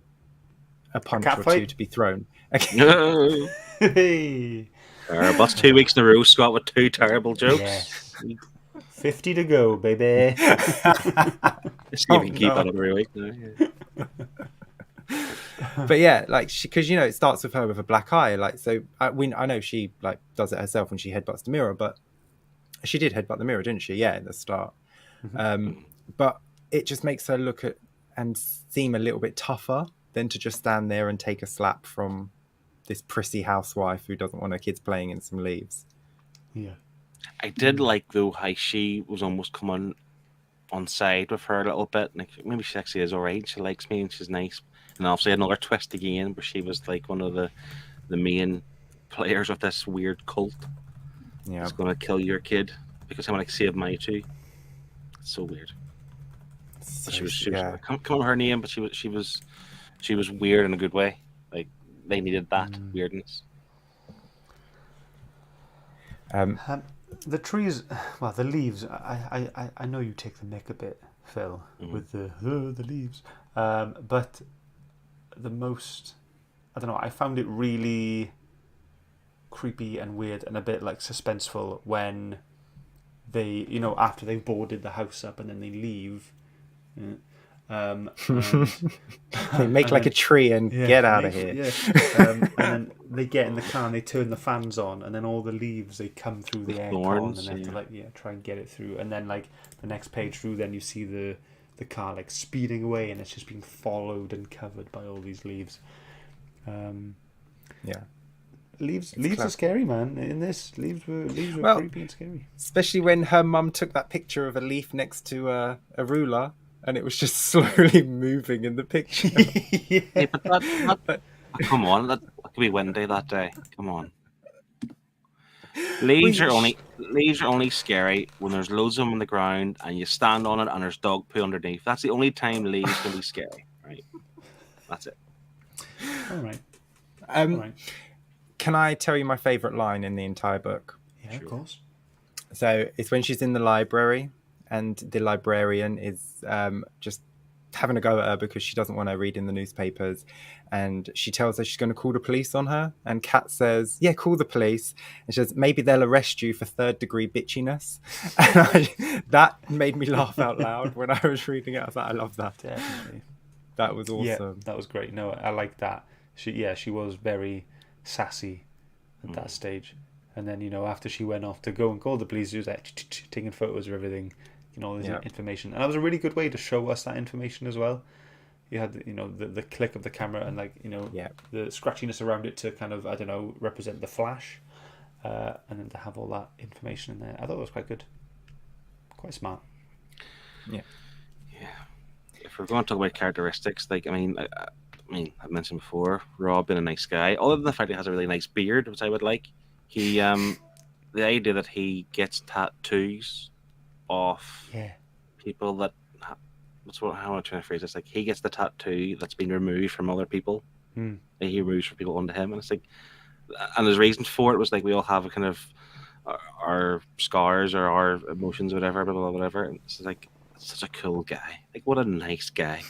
a punch or two to be thrown. No. Hey. That's 2 weeks in a row, Scott, with 2 terrible jokes. Yes. 50 to go, baby. See if we can keep that every week now. But yeah, like because it starts with her with a black eye. Like, so I know she like does it herself when she headbutts the mirror, but she did headbutt the mirror, didn't she? Yeah, at the start. But it just makes her look at and seem a little bit tougher than to just stand there and take a slap from this prissy housewife who doesn't want her kids playing in some leaves. Yeah. I did like though how she was almost coming on side with her a little bit. Like maybe she actually is alright. She likes me and she's nice. And obviously another twist again where she was like one of the main players of this weird cult. Yeah, It's gonna kill your kid because I'm like save my two. It's so weird. But she was I can't remember her name, but she was weird in a good way. Like they needed that weirdness. The trees, well, the leaves. I know you take the mick a bit, Phil, with the leaves. But the most, I don't know. I found it really creepy and weird and a bit like suspenseful when they, after they've boarded the house up and then they leave. They make like a tree and get out of here. Yeah. And then they get in the car and they turn the fans on, and then all the leaves they come through the aircon, and they have to try and get it through. And then like the next page through, then you see the car like speeding away, and it's just being followed and covered by all these leaves. Leaves are scary, man. In this, leaves were creepy and scary. Especially when her mum took that picture of a leaf next to a ruler, and it was just slowly moving in the picture. Yeah, but that come on, that could be windy that day. Come on. Leaves are only scary when there's loads of them on the ground and you stand on it and there's dog poo underneath. That's the only time leaves can be scary, right? That's it. All right. All right. Can I tell you my favourite line in the entire book? Yeah, sure. Of course. So it's when she's in the library and the librarian is just having a go at her because she doesn't want her reading the newspapers, and she tells her she's going to call the police on her, and Kat says, yeah, call the police, and she says, maybe they'll arrest you for third-degree bitchiness. And that made me laugh out loud when I was reading it. I was like, I love that. Definitely. That was awesome. Yeah, that was great. No, I like that. She was very sassy at that stage. And then, after she went off to go and call the police, she was like taking photos of everything, all this information. And that was a really good way to show us that information as well. You had, the click of the camera and the scratchiness around it to kind of, I don't know, represent the flash. And then to have all that information in there. I thought it was quite good. Quite smart. Yeah. Yeah. If we're going to talk about characteristics, I mentioned before, Rob being a nice guy. Other than the fact he has a really nice beard, which I would like, he, the idea that he gets tattoos off people that, how am I trying to phrase this? Like he gets the tattoo that's been removed from other people. That he removes from people onto him, and it's like, and his reasons for it was like we all have a kind of our scars or our emotions, or whatever, blah blah blah, whatever. And it's like such a cool guy. Like what a nice guy.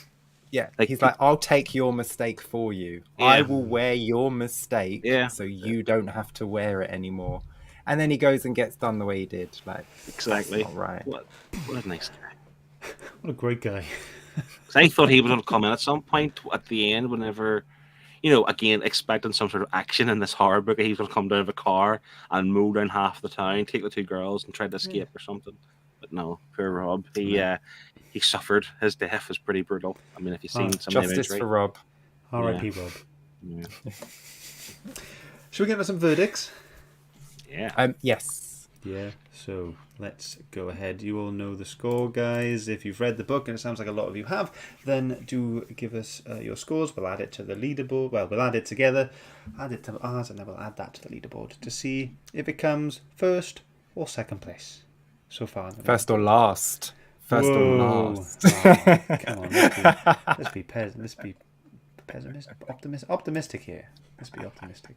Yeah, he's like, I'll take your mistake for you. Yeah. I will wear your mistake so you don't have to wear it anymore. And then he goes and gets done the way he did. Like, exactly. All right. What a nice guy. What a great guy. I thought he was going to come in at some point at the end whenever, again, expecting some sort of action in this horror book. He was going to come down with a car and mow down half the town, take the two girls and try to escape or something. But no, poor Rob. He suffered. His death was pretty brutal. I mean, if you've seen some justice for Rob. R.I.P. Rob. Yeah. Should we get into some verdicts? Yeah. Yes. Yeah. So let's go ahead. You all know the score, guys. If you've read the book, and it sounds like a lot of you have, then do give us your scores. We'll add it to the leaderboard. Well, we'll add it together, add it to ours, and then we'll add that to the leaderboard to see if it comes first or second place. So far, first or last. First or last. Oh, come on, let's be optimistic here. Let's be optimistic.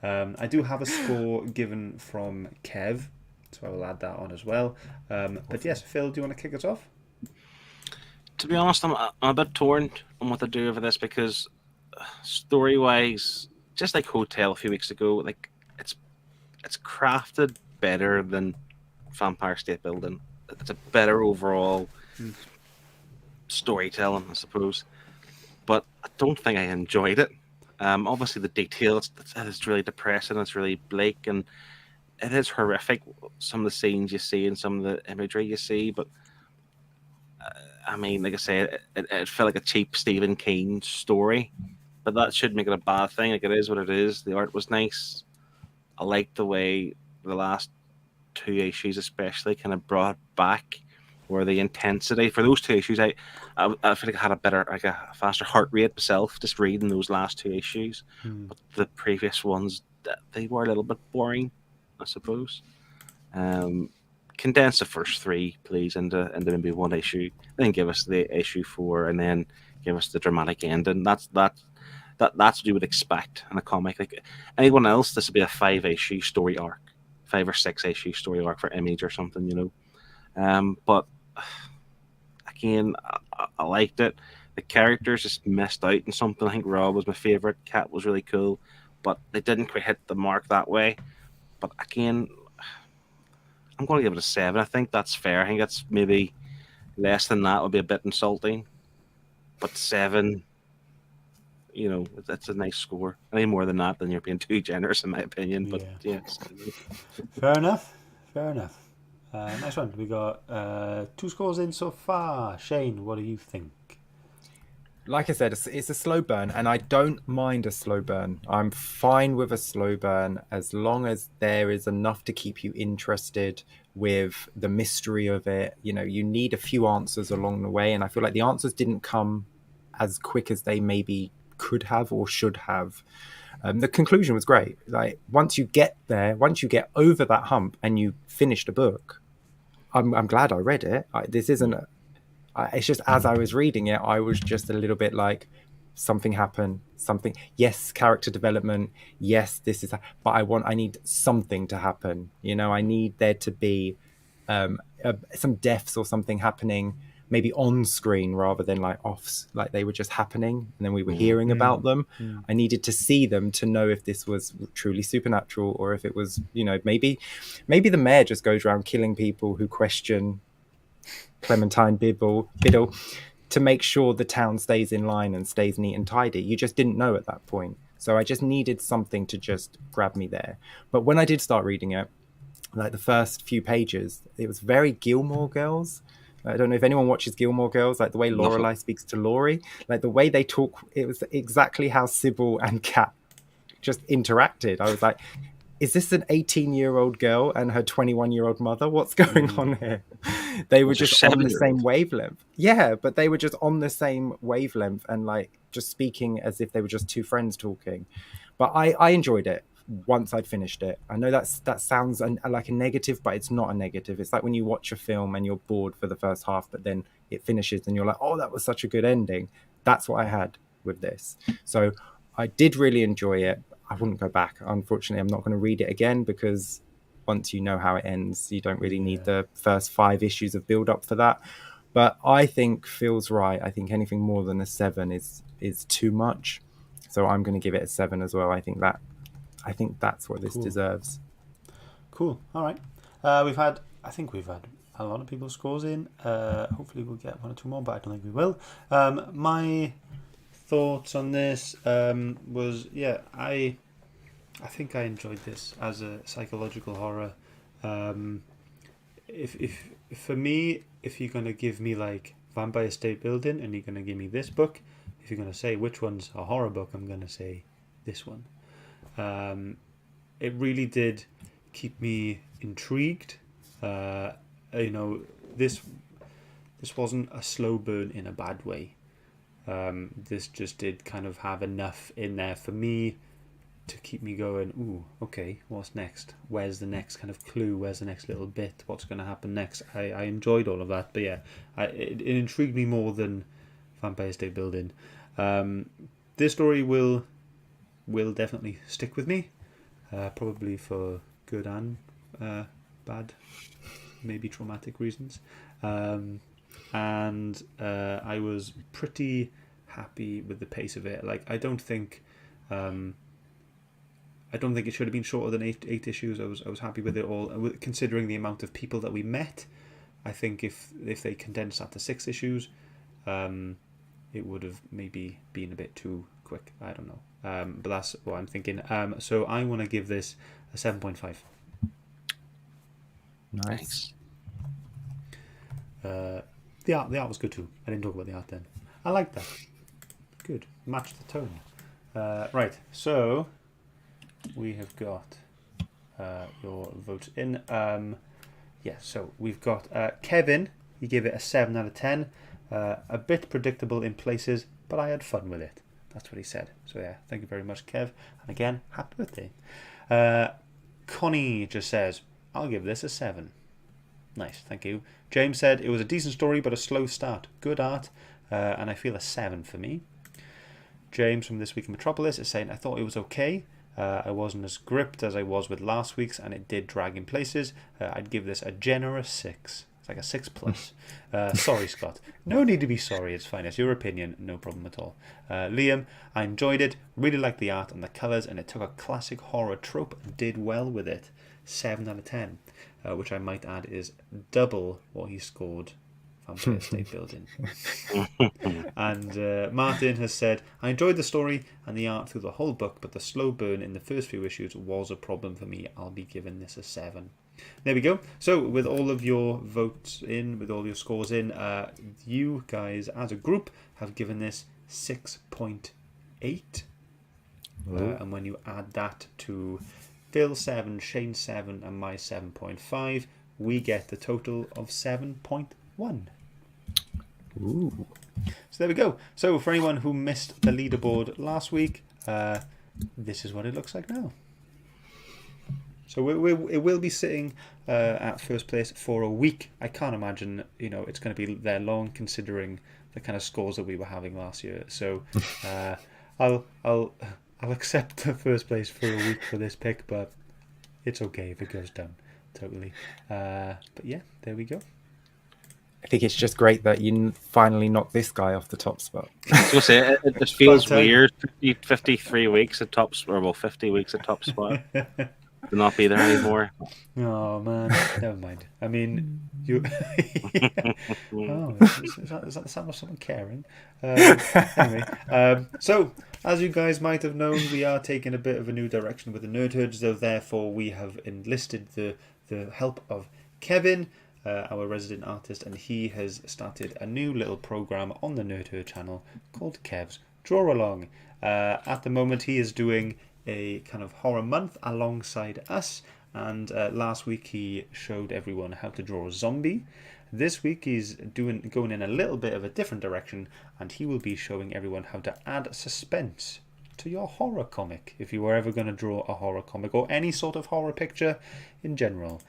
I do have a score given from Kev, so I will add that on as well. But yes, Phil, do you want to kick us off? To be honest, I'm a bit torn on what to do over this because story-wise, just like Hotel a few weeks ago, like it's crafted better than Vampire State Building. It's a better overall storytelling, I suppose. But I don't think I enjoyed it. Obviously, the details, it's really depressing, it's really bleak, and it is horrific, some of the scenes you see and some of the imagery you see. But, like I say, it felt like a cheap Stephen King story. but that should make it a bad thing. Like, it is what it is. The art was nice. I liked the way the last 2 issues, especially, kind of brought back where the intensity for those 2 issues. I feel like I had a faster heart rate myself just reading those last 2 issues. But the previous ones, they were a little bit boring, I suppose. Condense the first 3, please, into maybe 1 issue. Then give us the issue 4, and then give us the dramatic ending. That's what you would expect in a comic. Like anyone else, this would be a 5-issue story arc, 5 or 6 issue story arc for Image or something, you know. But again, I liked it. The characters just missed out in something. I think Rob was my favorite. Kat was really cool, but they didn't quite hit the mark that way. But again, I'm going to give it a 7. I think that's fair. I think that's maybe less than that would be a bit insulting. But 7, you know, that's a nice score. Any more than that, then you're being too generous, in my opinion. But yeah. Fair enough. Nice one. We got 2 scores in so far. Shane, what do you think? Like I said, it's a slow burn, and I don't mind a slow burn. I'm fine with a slow burn as long as there is enough to keep you interested with the mystery of it. You know, you need a few answers along the way, and I feel like the answers didn't come as quick as they maybe could have or should have. The conclusion was great. Like once you get there, once you get over that hump and you finish the book, I'm glad I read it. This isn't it's just as I was reading it, I was just a little bit like, something happened, yes, character development, yes, this is, but I need something to happen. You know, I need there to be some deaths or something happening, maybe on screen rather than like off, like they were just happening and then we were hearing about them. I needed to see them to know if this was truly supernatural or if it was, you know, maybe the mayor just goes around killing people who question Clementine Biddle to make sure the town stays in line and stays neat and tidy. You just didn't know at that point. So I just needed something to just grab me there. But when I did start reading it, like the first few pages, it was very Gilmore Girls. I don't know if anyone watches Gilmore Girls, like the way Lorelai speaks to Laurie, like the way they talk, it was exactly how Sybil and Kat just interacted. I was like, is this an 18-year-old girl and her 21-year-old mother? What's going on here? They were just on the same wavelength. Yeah, but they were just on the same wavelength and like just speaking as if they were just two friends talking. But I enjoyed it once I'd finished it. I know that sounds like a negative, but it's not a negative. It's like when you watch a film and you're bored for the first half, but then it finishes and you're like, oh, that was such a good ending. That's what I had with this. So I did really enjoy it. I wouldn't go back. Unfortunately, I'm not going to read it again because once you know how it ends, you don't really need the first 5 issues of build up for that. But I think feels right. I think anything more than a 7 is too much. So I'm going to give it a 7 as well. I think that's what this deserves. Cool. All right. We've had a lot of people's scores in. Hopefully we'll get 1 or 2 more, but I don't think we will. My thoughts on this was I think I enjoyed this as a psychological horror. If for me, if you're gonna give me like Vampire State Building and you're gonna give me this book, if you're gonna say which one's a horror book, I'm gonna say this one. It really did keep me intrigued. You know, this wasn't a slow burn in a bad way. This just did kind of have enough in there for me to keep me going, ooh, okay, what's next? Where's the next kind of clue? Where's the next little bit? What's going to happen next? I enjoyed all of that, but yeah, it intrigued me more than Vampire State Building. This story will definitely stick with me, probably for good and bad, maybe traumatic reasons. And I was pretty happy with the pace of it. Like, I don't think it should have been shorter than eight issues. I was happy with it all, considering the amount of people that we met. I think if they condensed that to 6 issues, it would have maybe been a bit too quick. I don't know, but that's what I'm thinking. So I want to give this a 7.5. Nice. The art was good too. I didn't talk about the art then. I liked that. Good. Matched the tone. Right, so we have got your votes in. So we've got Kevin. He gave it a 7 out of 10. A bit predictable in places, but I had fun with it. That's what he said. So yeah, thank you very much, Kev. And again, happy birthday. Connie just says, I'll give this a 7. Nice, thank you. James said, it was a decent story, but a slow start. Good art, and I feel a 7 for me. James from This Week in Metropolis is saying, I thought it was okay. I wasn't as gripped as I was with last week's, and it did drag in places. I'd give this a generous 6. It's like a 6 plus. Sorry, Scott. No need to be sorry. It's fine. It's your opinion. No problem at all. Liam, I enjoyed it. Really liked the art and the colours, and it took a classic horror trope and did well with it. 7 out of 10. Which I might add is double what he scored Vampire State Building. And Martin has said, I enjoyed the story and the art through the whole book, but the slow burn in the first few issues was a problem for me. I'll be giving this a 7. There we go. So with all of your votes in, with all your scores in, you guys as a group have given this 6.8. And when you add that to Phil 7, Shane 7 and my 7.5, we get the total of 7.1. Ooh. So there we go. So for anyone who missed the leaderboard last week, this is what it looks like now. So it will be sitting at first place for a week. I can't imagine it's going to be there long, considering the kind of scores that we were having last year. So I'll accept the first place for a week for this pick, but it's okay if it goes down totally. But yeah, there we go. I think it's just great that you finally knocked this guy off the top spot. I was going to say, it just feels weird. 53 weeks at top spot, well, 50 weeks at top spot. To not be there anymore. Oh man, never mind. I mean, you. Is that the sound of someone caring? Anyway, so as you guys might have known, we are taking a bit of a new direction with the Nerd Herd, so therefore we have enlisted the help of Kevin, our resident artist, and he has started a new little program on the Nerd Herd channel called Kev's Draw Along. At the moment, he is doing a kind of horror month alongside us, and last week he showed everyone how to draw a zombie. This week he's going in a little bit of a different direction, and he will be showing everyone how to add suspense to your horror comic, if you were ever going to draw a horror comic or any sort of horror picture in general.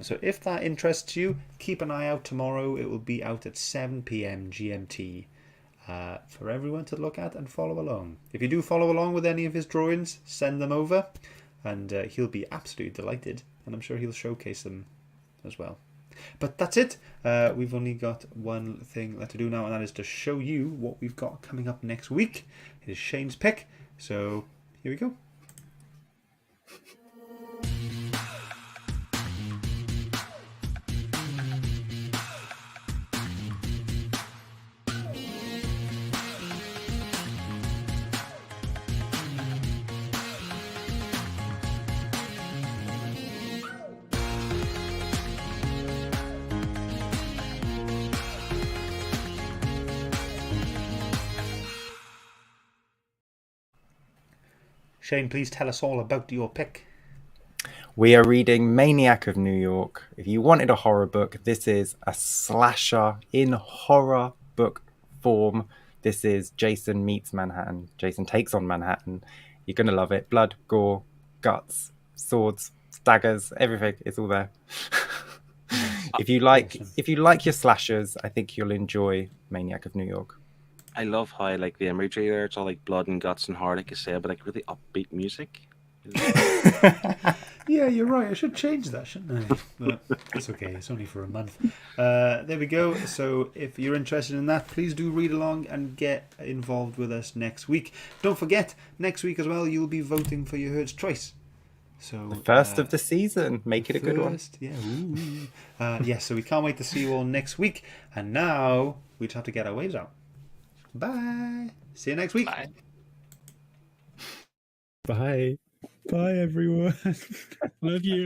So if that interests you, keep an eye out tomorrow. It will be out at 7 p.m. GMT. For everyone to look at and follow along. If you do follow along with any of his drawings, send them over, and he'll be absolutely delighted, and I'm sure he'll showcase them as well. But that's it. We've only got one thing left to do now, and that is to show you what we've got coming up next week. It is Shane's pick, so here we go. Shane, please tell us all about your pick. We are reading Maniac of New York. If you wanted a horror book, this is a slasher in horror book form. This is Jason meets Manhattan. Jason takes on Manhattan. You're going to love it. Blood, gore, guts, swords, daggers, everything. It's all there. If you like your slashers, I think you'll enjoy Maniac of New York. I love how like the imagery there. It's all like blood and guts and heart, like you said, but like really upbeat music. Yeah, you're right. I should change that, shouldn't I? But it's okay. It's only for a month. There we go. So if you're interested in that, please do read along and get involved with us next week. Don't forget, next week as well, you'll be voting for your Herd's Choice. So the first of the season. Make it a good one. Yeah. So we can't wait to see you all next week. And now we just have to get our waves out. Bye. See you next week. Bye. Bye. Bye, everyone. Love you.